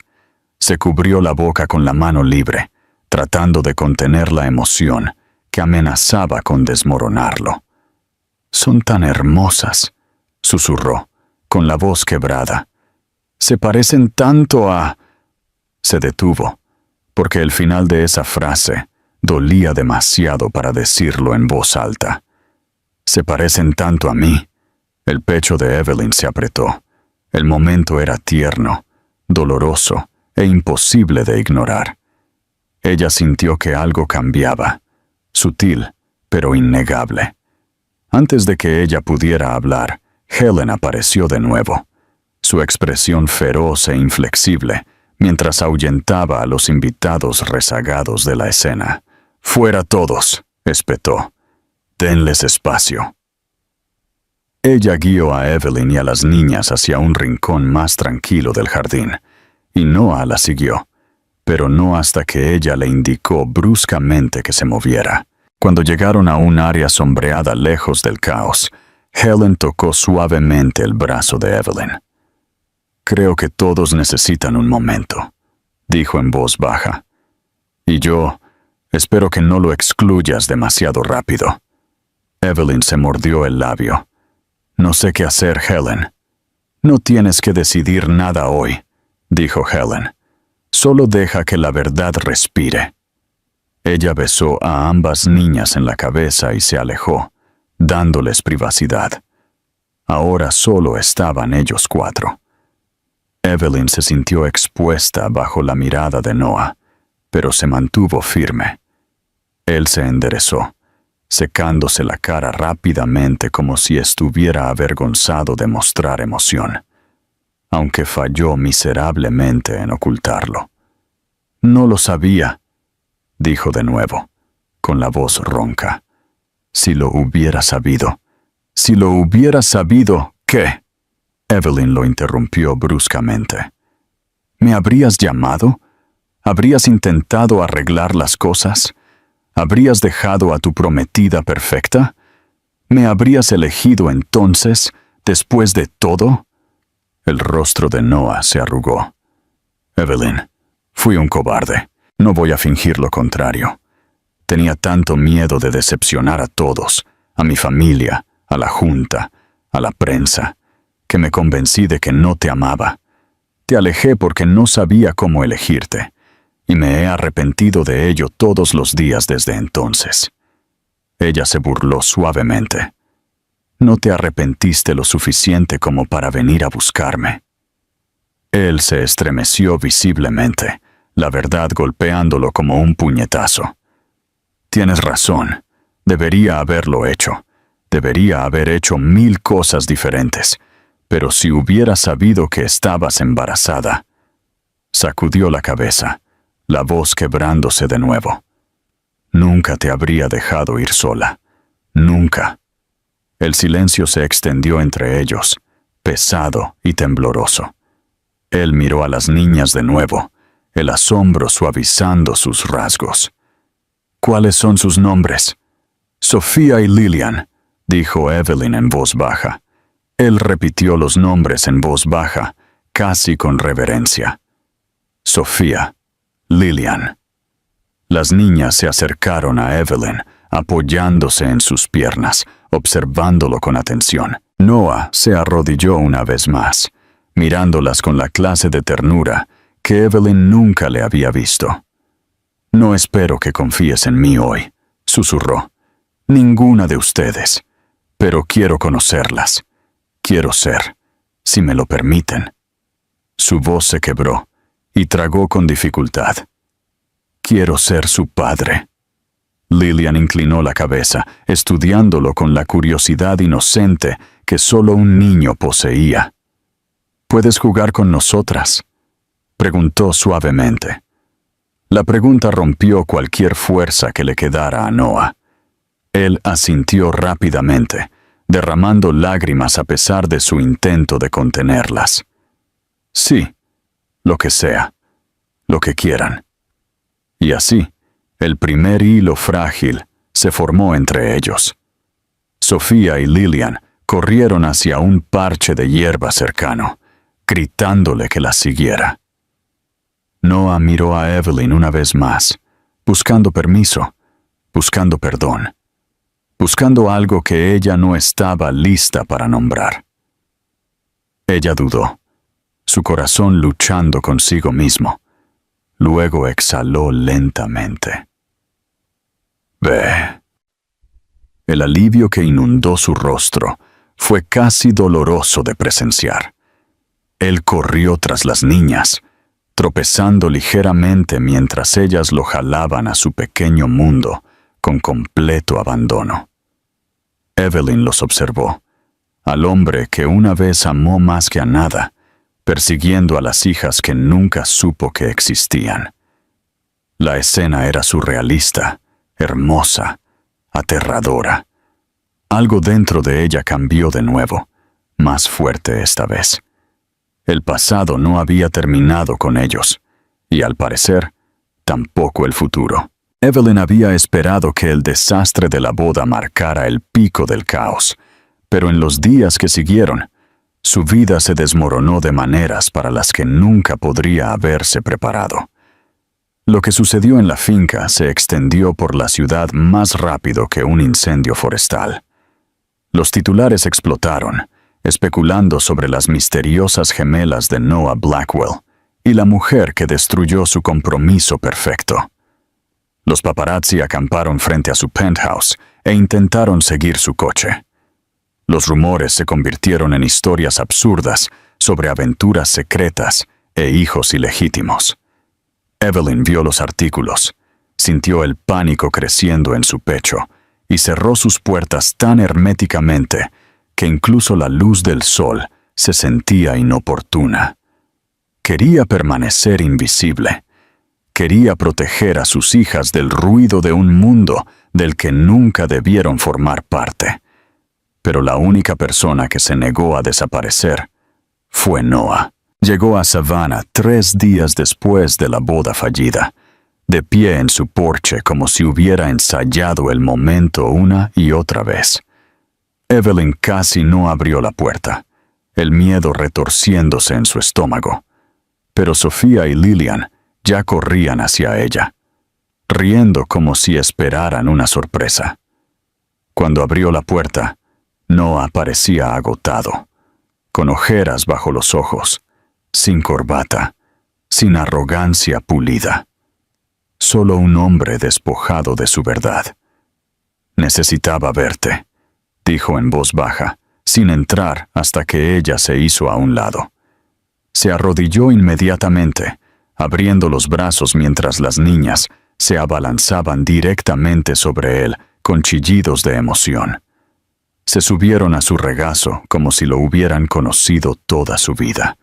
Se cubrió la boca con la mano libre, tratando de contener la emoción que amenazaba con desmoronarlo. «Son tan hermosas», susurró, con la voz quebrada. «Se parecen tanto a...» Se detuvo, porque el final de esa frase dolía demasiado para decirlo en voz alta. «Se parecen tanto a mí». El pecho de Evelyn se apretó. El momento era tierno, doloroso e imposible de ignorar. Ella sintió que algo cambiaba, sutil, pero innegable. Antes de que ella pudiera hablar, Helen apareció de nuevo, su expresión feroz e inflexible, mientras ahuyentaba a los invitados rezagados de la escena. «Fuera todos», espetó. «Denles espacio». Ella guió a Evelyn y a las niñas hacia un rincón más tranquilo del jardín, y Noah la siguió. pero no hasta que ella le indicó bruscamente que se moviera. Cuando llegaron a un área sombreada lejos del caos, Helen tocó suavemente el brazo de Evelyn. «Creo que todos necesitan un momento», dijo en voz baja. «Y yo espero que no lo excluyas demasiado rápido». Evelyn se mordió el labio. «No sé qué hacer, Helen». «No tienes que decidir nada hoy», dijo Helen. «Solo deja que la verdad respire». Ella besó a ambas niñas en la cabeza y se alejó, dándoles privacidad. Ahora solo estaban ellos cuatro. Evelyn se sintió expuesta bajo la mirada de Noah, pero se mantuvo firme. Él se enderezó, secándose la cara rápidamente como si estuviera avergonzado de mostrar emoción, aunque falló miserablemente en ocultarlo. «No lo sabía», dijo de nuevo, con la voz ronca. «Si lo hubiera sabido». «Si lo hubiera sabido, ¿qué?», Evelyn lo interrumpió bruscamente. «¿Me habrías llamado? ¿Habrías intentado arreglar las cosas? ¿Habrías dejado a tu prometida perfecta? ¿Me habrías elegido entonces, después de todo?» El rostro de Noah se arrugó. «Evelyn, fui un cobarde. No voy a fingir lo contrario. Tenía tanto miedo de decepcionar a todos, a mi familia, a la junta, a la prensa, que me convencí de que no te amaba. Te alejé porque no sabía cómo elegirte, y me he arrepentido de ello todos los días desde entonces». Ella se burló suavemente. «No te arrepentiste lo suficiente como para venir a buscarme». Él se estremeció visiblemente, la verdad golpeándolo como un puñetazo. «Tienes razón. Debería haberlo hecho. Debería haber hecho 1000 cosas diferentes. Pero si hubiera sabido que estabas embarazada». Sacudió la cabeza, la voz quebrándose de nuevo. «Nunca te habría dejado ir sola. Nunca». El silencio se extendió entre ellos, pesado y tembloroso. Él miró a las niñas de nuevo, el asombro suavizando sus rasgos. «¿Cuáles son sus nombres?» «Sofía y Lillian», dijo Evelyn en voz baja. Él repitió los nombres en voz baja, casi con reverencia. «Sofía, Lillian». Las niñas se acercaron a Evelyn, apoyándose en sus piernas, observándolo con atención. Noah se arrodilló una vez más, mirándolas con la clase de ternura que Evelyn nunca le había visto. «No espero que confíes en mí hoy», susurró. «Ninguna de ustedes. Pero quiero conocerlas. Quiero ser, si me lo permiten». Su voz se quebró y tragó con dificultad. «Quiero ser su padre». Lillian inclinó la cabeza, estudiándolo con la curiosidad inocente que solo un niño poseía. «¿Puedes jugar con nosotras?», preguntó suavemente. La pregunta rompió cualquier fuerza que le quedara a Noah. Él asintió rápidamente, derramando lágrimas a pesar de su intento de contenerlas. «Sí, lo que sea, lo que quieran». Y así, el primer hilo frágil se formó entre ellos. Sofía y Lillian corrieron hacia un parche de hierba cercano, gritándole que las siguiera. Noah miró a Evelyn una vez más, buscando permiso, buscando perdón, buscando algo que ella no estaba lista para nombrar. Ella dudó, su corazón luchando consigo mismo. Luego exhaló lentamente. «Ve». El alivio que inundó su rostro fue casi doloroso de presenciar. Él corrió tras las niñas, tropezando ligeramente mientras ellas lo jalaban a su pequeño mundo con completo abandono. Evelyn los observó, al hombre que una vez amó más que a nada, persiguiendo a las hijas que nunca supo que existían. La escena era surrealista, hermosa, aterradora. Algo dentro de ella cambió de nuevo, más fuerte esta vez. El pasado no había terminado con ellos, y al parecer, tampoco el futuro. Evelyn había esperado que el desastre de la boda marcara el pico del caos, pero en los días que siguieron, su vida se desmoronó de maneras para las que nunca podría haberse preparado. Lo que sucedió en la finca se extendió por la ciudad más rápido que un incendio forestal. Los titulares explotaron, especulando sobre las misteriosas gemelas de Noah Blackwell y la mujer que destruyó su compromiso perfecto. Los paparazzi acamparon frente a su penthouse e intentaron seguir su coche. Los rumores se convirtieron en historias absurdas sobre aventuras secretas e hijos ilegítimos. Evelyn vio los artículos, sintió el pánico creciendo en su pecho y cerró sus puertas tan herméticamente que incluso la luz del sol se sentía inoportuna. Quería permanecer invisible. Quería proteger a sus hijas del ruido de un mundo del que nunca debieron formar parte. Pero la única persona que se negó a desaparecer fue Noah. Llegó a Savannah 3 días después de la boda fallida, de pie en su porche como si hubiera ensayado el momento una y otra vez. Evelyn casi no abrió la puerta, el miedo retorciéndose en su estómago. Pero Sofía y Lillian ya corrían hacia ella, riendo como si esperaran una sorpresa. Cuando abrió la puerta, Noah parecía agotado, con ojeras bajo los ojos, sin corbata, sin arrogancia pulida. Solo un hombre despojado de su verdad. «Necesitaba verte», dijo en voz baja, sin entrar hasta que ella se hizo a un lado. Se arrodilló inmediatamente, abriendo los brazos mientras las niñas se abalanzaban directamente sobre él con chillidos de emoción. Se subieron a su regazo como si lo hubieran conocido toda su vida,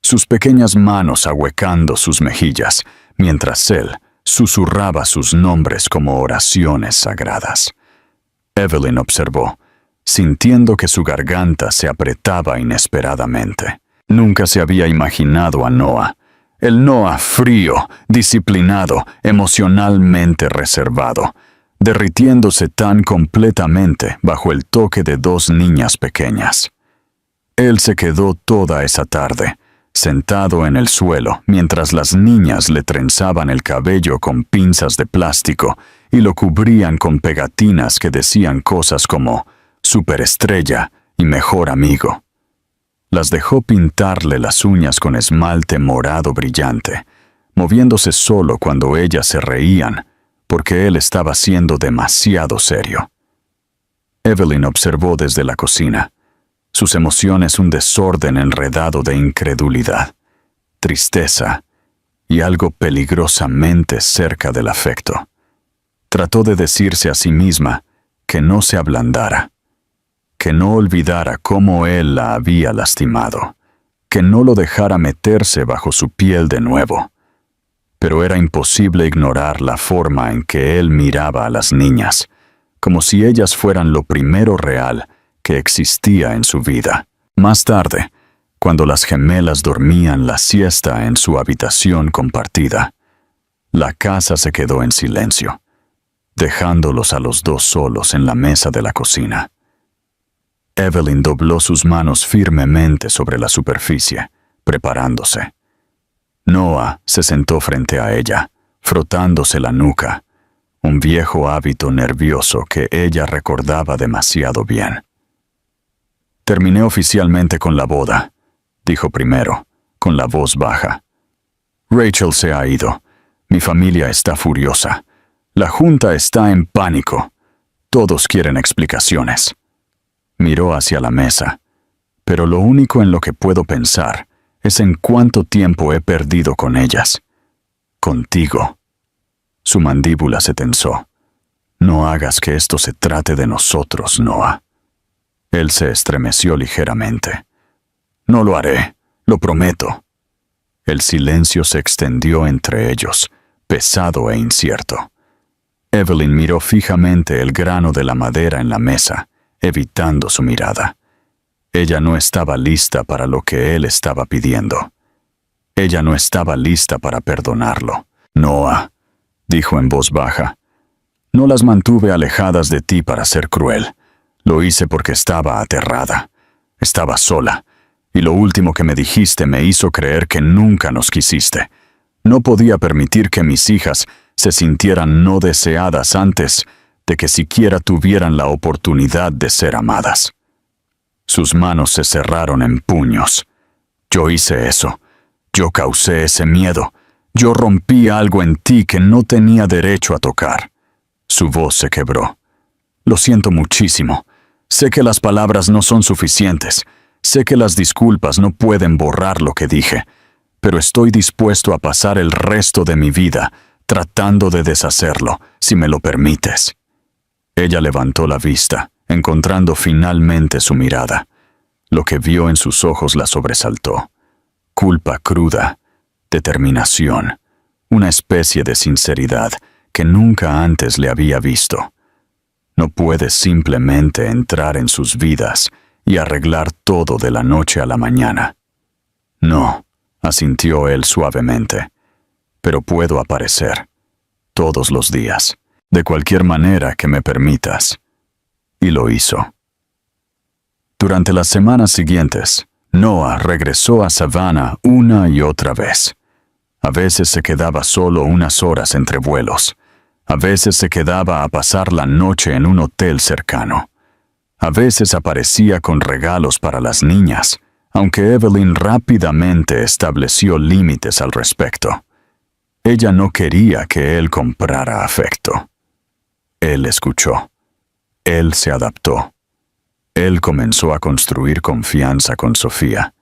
sus pequeñas manos ahuecando sus mejillas, mientras él susurraba sus nombres como oraciones sagradas. Evelyn observó, sintiendo que su garganta se apretaba inesperadamente. Nunca se había imaginado a Noah, el Noah frío, disciplinado, emocionalmente reservado, derritiéndose tan completamente bajo el toque de 2 niñas pequeñas. Él se quedó toda esa tarde, sentado en el suelo, mientras las niñas le trenzaban el cabello con pinzas de plástico y lo cubrían con pegatinas que decían cosas como «superestrella» y «mejor amigo». Las dejó pintarle las uñas con esmalte morado brillante, moviéndose solo cuando ellas se reían, porque él estaba siendo demasiado serio. Evelyn observó desde la cocina, sus emociones un desorden enredado de incredulidad, tristeza y algo peligrosamente cerca del afecto. Trató de decirse a sí misma que no se ablandara, que no olvidara cómo él la había lastimado, que no lo dejara meterse bajo su piel de nuevo. Pero era imposible ignorar la forma en que él miraba a las niñas, como si ellas fueran lo primero real que existía en su vida. Más tarde, cuando las gemelas dormían la siesta en su habitación compartida, la casa se quedó en silencio, dejándolos a los 2 solos en la mesa de la cocina. Evelyn dobló sus manos firmemente sobre la superficie, preparándose. Noah se sentó frente a ella, frotándose la nuca, un viejo hábito nervioso que ella recordaba demasiado bien. «Terminé oficialmente con la boda», dijo primero, con la voz baja. «Rachel se ha ido. Mi familia está furiosa. La junta está en pánico. Todos quieren explicaciones». Miró hacia la mesa, pero lo único en lo que puedo pensar es en cuánto tiempo he perdido con ellas. Contigo. Su mandíbula se tensó. «No hagas que esto se trate de nosotros, Noah». Él se estremeció ligeramente. «No lo haré, lo prometo». El silencio se extendió entre ellos, pesado e incierto. Evelyn miró fijamente el grano de la madera en la mesa, evitando su mirada. Ella no estaba lista para lo que él estaba pidiendo. Ella no estaba lista para perdonarlo. «Noah», dijo en voz baja. No las mantuve alejadas de ti para ser cruel. Lo hice porque estaba aterrada. Estaba sola. Y lo último que me dijiste me hizo creer que nunca nos quisiste. No podía permitir que mis hijas se sintieran no deseadas antes de que siquiera tuvieran la oportunidad de ser amadas. Sus manos se cerraron en puños. Yo hice eso. Yo causé ese miedo. Yo rompí algo en ti que no tenía derecho a tocar. Su voz se quebró. Lo siento muchísimo. Sé que las palabras no son suficientes. Sé que las disculpas no pueden borrar lo que dije. Pero estoy dispuesto a pasar el resto de mi vida tratando de deshacerlo, si me lo permites. Ella levantó la vista, encontrando finalmente su mirada. Lo que vio en sus ojos la sobresaltó. Culpa cruda, determinación, una especie de sinceridad que nunca antes le había visto. No puedes simplemente entrar en sus vidas y arreglar todo de la noche a la mañana. No, asintió él suavemente, pero puedo aparecer, todos los días, de cualquier manera que me permitas. Y lo hizo. Durante las semanas siguientes, Noah regresó a Savannah una y otra vez. A veces se quedaba solo unas horas entre vuelos. A veces se quedaba a pasar la noche en un hotel cercano. A veces aparecía con regalos para las niñas, aunque Evelyn rápidamente estableció límites al respecto. Ella no quería que él comprara afecto. Él escuchó. Él se adaptó. Él comenzó a construir confianza con Sofía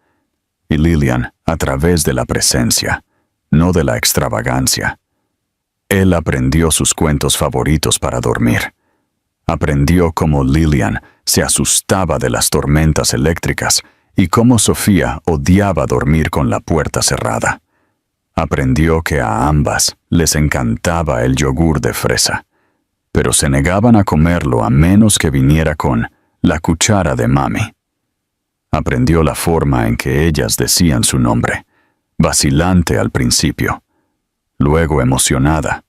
y Lillian a través de la presencia, no de la extravagancia. Él aprendió sus cuentos favoritos para dormir. Aprendió cómo Lillian se asustaba de las tormentas eléctricas y cómo Sofía odiaba dormir con la puerta cerrada. Aprendió que a ambas les encantaba el yogur de fresa, pero se negaban a comerlo a menos que viniera con la cuchara de mami. Aprendió la forma en que ellas decían su nombre, vacilante al principio, luego emocionada,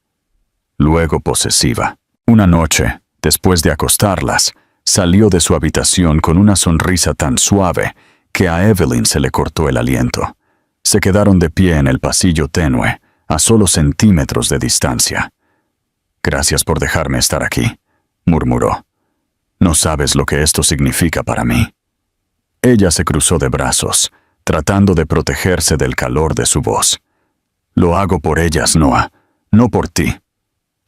luego posesiva. Una noche, después de acostarlas, salió de su habitación con una sonrisa tan suave que a Evelyn se le cortó el aliento. Se quedaron de pie en el pasillo tenue, a solo centímetros de distancia. «Gracias por dejarme estar aquí», murmuró. «No sabes lo que esto significa para mí». Ella se cruzó de brazos, tratando de protegerse del calor de su voz. «Lo hago por ellas, Noah, no por ti».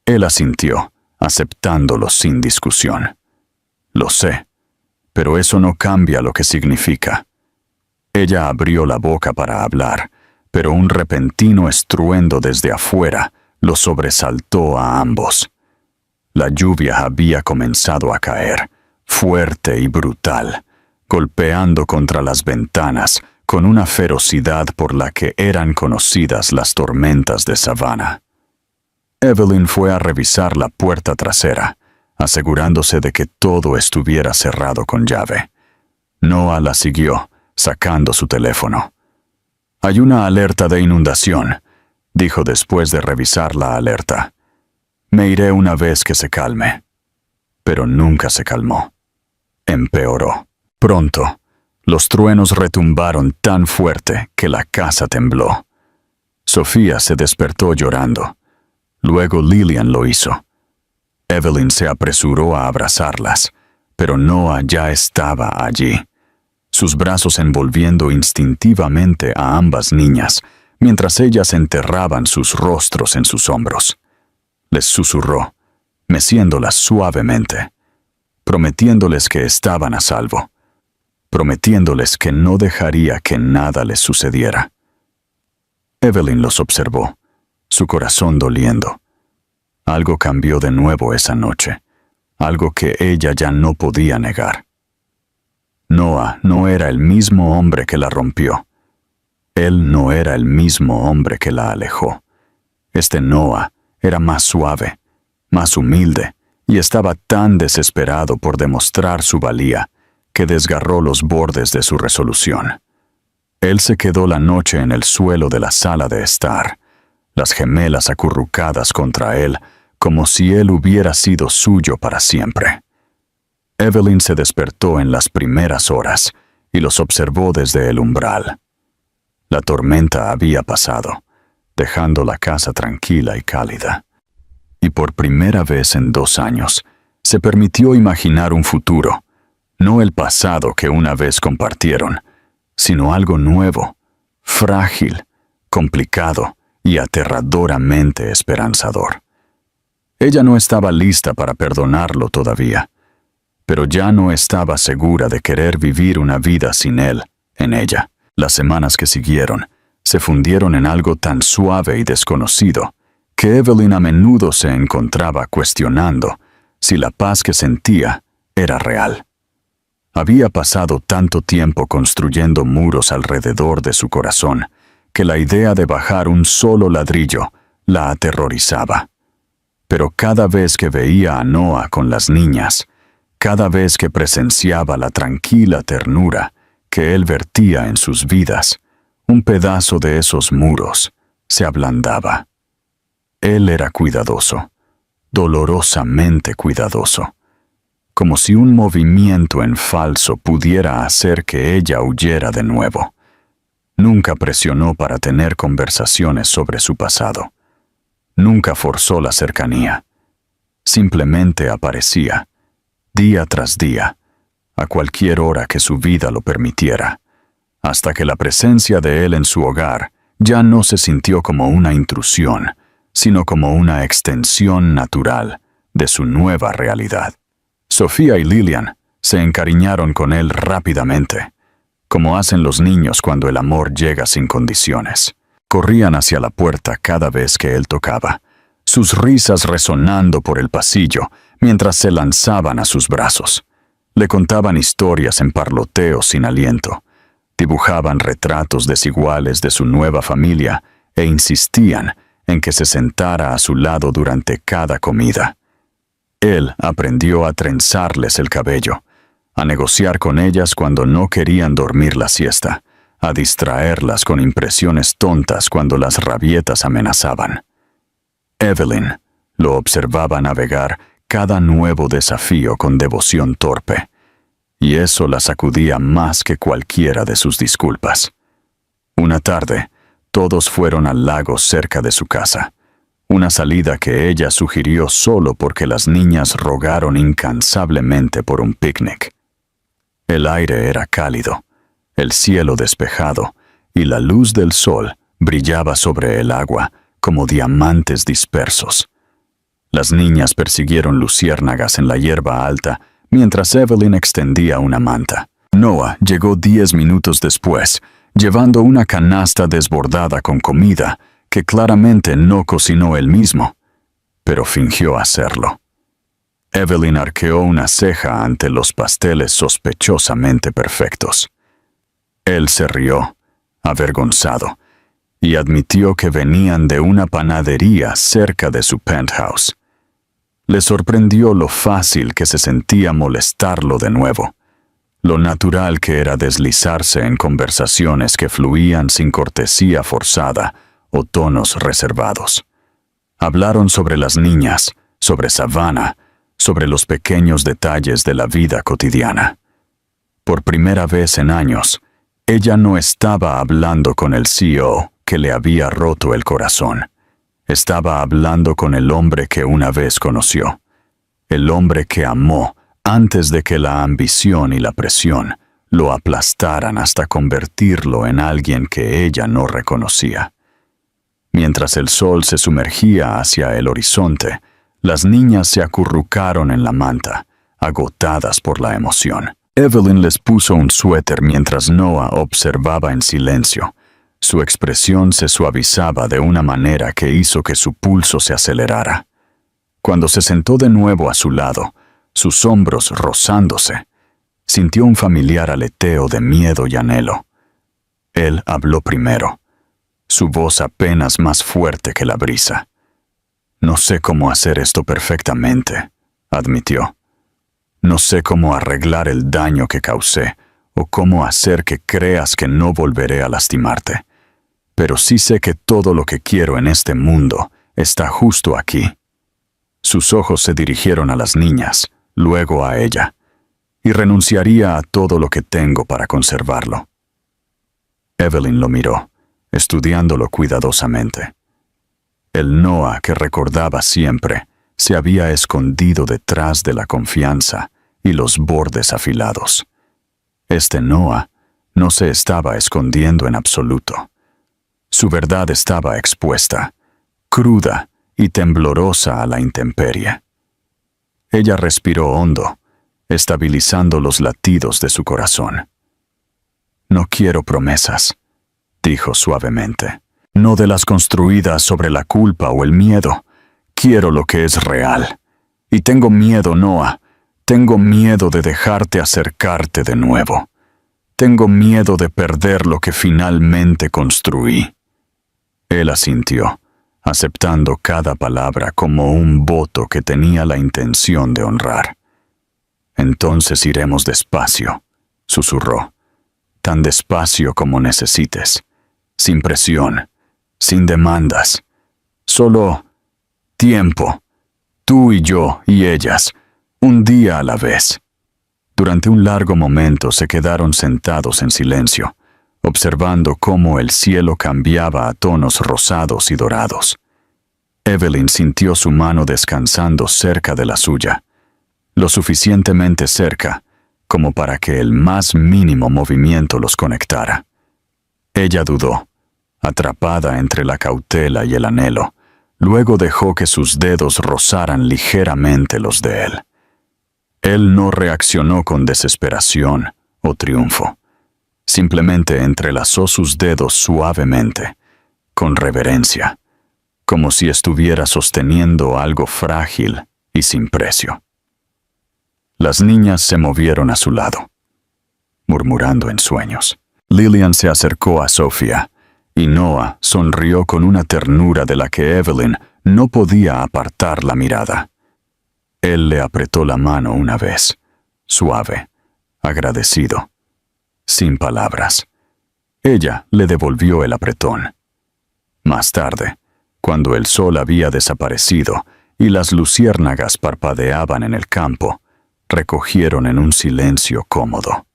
Él asintió, aceptándolo sin discusión. «Lo sé, pero eso no cambia lo que significa». Ella abrió la boca para hablar, pero un repentino estruendo desde afuera lo sobresaltó a ambos. La lluvia había comenzado a caer, fuerte y brutal, golpeando contra las ventanas con una ferocidad por la que eran conocidas las tormentas de Savannah. Evelyn fue a revisar la puerta trasera, asegurándose de que todo estuviera cerrado con llave. Noah la siguió, sacando su teléfono. «Hay una alerta de inundación», dijo después de revisar la alerta. «Me iré una vez que se calme». Pero nunca se calmó. Empeoró. Pronto, los truenos retumbaron tan fuerte que la casa tembló. Sofía se despertó llorando. Luego Lillian lo hizo. Evelyn se apresuró a abrazarlas, pero Noah ya estaba allí, sus brazos envolviendo instintivamente a ambas niñas, mientras ellas enterraban sus rostros en sus hombros. Les susurró, meciéndolas suavemente, prometiéndoles que estaban a salvo, prometiéndoles que no dejaría que nada les sucediera. Evelyn los observó, su corazón doliendo. Algo cambió de nuevo esa noche, algo que ella ya no podía negar. Noah no era el mismo hombre que la rompió. Él no era el mismo hombre que la alejó. Este Noah era más suave, más humilde, y estaba tan desesperado por demostrar su valía que desgarró los bordes de su resolución. Él se quedó la noche en el suelo de la sala de estar. las gemelas acurrucadas contra él, como si él hubiera sido suyo para siempre. Evelyn se despertó en las primeras horas y los observó desde el umbral. La tormenta había pasado, dejando la casa tranquila y cálida. Y por primera vez en 2 años, se permitió imaginar un futuro, no el pasado que una vez compartieron, sino algo nuevo, frágil, complicado y aterradoramente esperanzador. Ella no estaba lista para perdonarlo todavía, pero ya no estaba segura de querer vivir una vida sin él, en ella. Las semanas que siguieron se fundieron en algo tan suave y desconocido que Evelyn a menudo se encontraba cuestionando si la paz que sentía era real. Había pasado tanto tiempo construyendo muros alrededor de su corazón que la idea de bajar un solo ladrillo la aterrorizaba. Pero cada vez que veía a Noah con las niñas, cada vez que presenciaba la tranquila ternura que él vertía en sus vidas, un pedazo de esos muros se ablandaba. Él era cuidadoso, dolorosamente cuidadoso, como si un movimiento en falso pudiera hacer que ella huyera de nuevo. Nunca presionó para tener conversaciones sobre su pasado. Nunca forzó la cercanía. Simplemente aparecía, día tras día, a cualquier hora que su vida lo permitiera, hasta que la presencia de él en su hogar ya no se sintió como una intrusión, sino como una extensión natural de su nueva realidad. Sofía y Lillian se encariñaron con él rápidamente, como hacen los niños cuando el amor llega sin condiciones. Corrían hacia la puerta cada vez que él tocaba, sus risas resonando por el pasillo mientras se lanzaban a sus brazos. Le contaban historias en parloteos sin aliento, dibujaban retratos desiguales de su nueva familia e insistían en que se sentara a su lado durante cada comida. Él aprendió a trenzarles el cabello, a negociar con ellas cuando no querían dormir la siesta, a distraerlas con impresiones tontas cuando las rabietas amenazaban. Evelyn lo observaba navegar cada nuevo desafío con devoción torpe, y eso la sacudía más que cualquiera de sus disculpas. Una tarde, todos fueron al lago cerca de su casa, una salida que ella sugirió solo porque las niñas rogaron incansablemente por un picnic. El aire era cálido, el cielo despejado, y la luz del sol brillaba sobre el agua como diamantes dispersos. Las niñas persiguieron luciérnagas en la hierba alta mientras Evelyn extendía una manta. Noah llegó 10 minutos después, llevando una canasta desbordada con comida que claramente no cocinó él mismo, pero fingió hacerlo. Evelyn arqueó una ceja ante los pasteles sospechosamente perfectos. Él se rió, avergonzado, y admitió que venían de una panadería cerca de su penthouse. Le sorprendió lo fácil que se sentía molestarlo de nuevo, lo natural que era deslizarse en conversaciones que fluían sin cortesía forzada o tonos reservados. Hablaron sobre las niñas, sobre Savannah, sobre los pequeños detalles de la vida cotidiana. Por primera vez en años, ella no estaba hablando con el CEO que le había roto el corazón. Estaba hablando con el hombre que una vez conoció, el hombre que amó antes de que la ambición y la presión lo aplastaran hasta convertirlo en alguien que ella no reconocía. Mientras el sol se sumergía hacia el horizonte, las niñas se acurrucaron en la manta, agotadas por la emoción. Evelyn les puso un suéter mientras Noah observaba en silencio. Su expresión se suavizaba de una manera que hizo que su pulso se acelerara. Cuando se sentó de nuevo a su lado, sus hombros rozándose, sintió un familiar aleteo de miedo y anhelo. Él habló primero, su voz apenas más fuerte que la brisa. «No sé cómo hacer esto perfectamente», admitió. «No sé cómo arreglar el daño que causé o cómo hacer que creas que no volveré a lastimarte. pero sí sé que todo lo que quiero en este mundo está justo aquí. Sus ojos se dirigieron a las niñas, luego a ella, y renunciaría a todo lo que tengo para conservarlo. Evelyn lo miró, estudiándolo cuidadosamente. El Noah que recordaba siempre se había escondido detrás de la confianza y los bordes afilados. Este Noah no se estaba escondiendo en absoluto. Su verdad estaba expuesta, cruda y temblorosa a la intemperie. Ella respiró hondo, estabilizando los latidos de su corazón. «No quiero promesas», dijo suavemente. «No de las construidas sobre la culpa o el miedo. Quiero lo que es real. Y tengo miedo, Noah. Tengo miedo de dejarte acercarte de nuevo. Tengo miedo de perder lo que finalmente construí». Él asintió, aceptando cada palabra como un voto que tenía la intención de honrar. «Entonces iremos despacio», susurró. «Tan despacio como necesites, sin presión, sin demandas. Solo tiempo, tú y yo y ellas, un día a la vez». Durante un largo momento se quedaron sentados en silencio, observando cómo el cielo cambiaba a tonos rosados y dorados. Evelyn sintió su mano descansando cerca de la suya, lo suficientemente cerca como para que el más mínimo movimiento los conectara. Ella dudó, atrapada entre la cautela y el anhelo, luego dejó que sus dedos rozaran ligeramente los de él. Él no reaccionó con desesperación o triunfo. Simplemente entrelazó sus dedos suavemente, con reverencia, como si estuviera sosteniendo algo frágil y sin precio. Las niñas se movieron a su lado, murmurando en sueños. Lillian se acercó a Sofía, y Noah sonrió con una ternura de la que Evelyn no podía apartar la mirada. Él le apretó la mano una vez, suave, agradecido, sin palabras. Ella le devolvió el apretón. Más tarde, cuando el sol había desaparecido y las luciérnagas parpadeaban en el campo, recogieron en un silencio cómodo.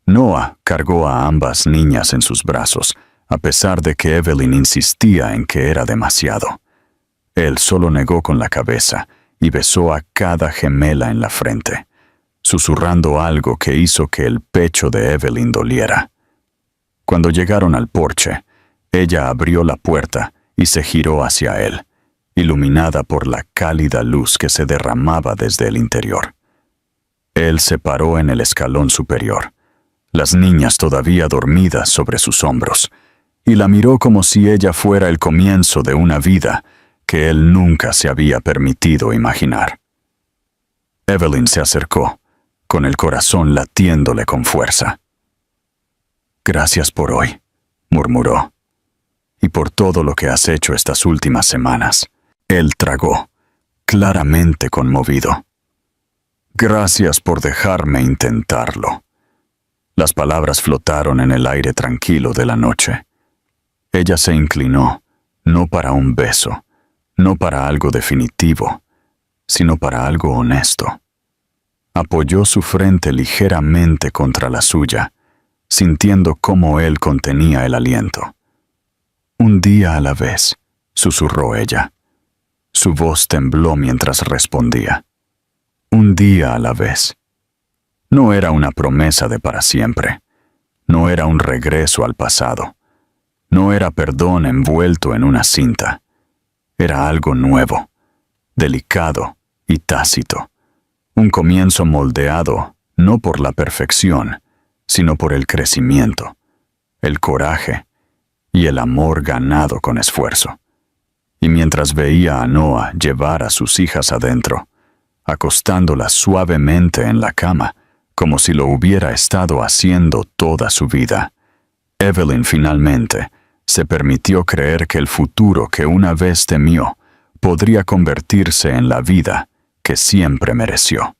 Noah cargó a ambas niñas en sus brazos, a pesar de que Evelyn insistía en que era demasiado. Él solo negó con la cabeza y besó a cada gemela en la frente, susurrando algo que hizo que el pecho de Evelyn doliera. Cuando llegaron al porche, ella abrió la puerta y se giró hacia él, iluminada por la cálida luz que se derramaba desde el interior. Él se paró en el escalón superior, las niñas todavía dormidas sobre sus hombros, y la miró como si ella fuera el comienzo de una vida que él nunca se había permitido imaginar. Evelyn se acercó, con el corazón latiéndole con fuerza. «Gracias por hoy», murmuró, «y por todo lo que has hecho estas últimas semanas». Él tragó, claramente conmovido. «Gracias por dejarme intentarlo». Las palabras flotaron en el aire tranquilo de la noche. Ella se inclinó, no para un beso, no para algo definitivo, sino para algo honesto. Apoyó su frente ligeramente contra la suya, sintiendo cómo él contenía el aliento. «Un día a la vez», susurró ella. Su voz tembló mientras respondía. «Un día a la vez». No era una promesa de para siempre. No era un regreso al pasado. No era perdón envuelto en una cinta. Era algo nuevo, delicado y tácito. Un comienzo moldeado no por la perfección, sino por el crecimiento, el coraje y el amor ganado con esfuerzo. Y mientras veía a Noah llevar a sus hijas adentro, acostándolas suavemente en la cama, como si lo hubiera estado haciendo toda su vida, Evelyn finalmente se permitió creer que el futuro que una vez temió podría convertirse en la vida que siempre mereció.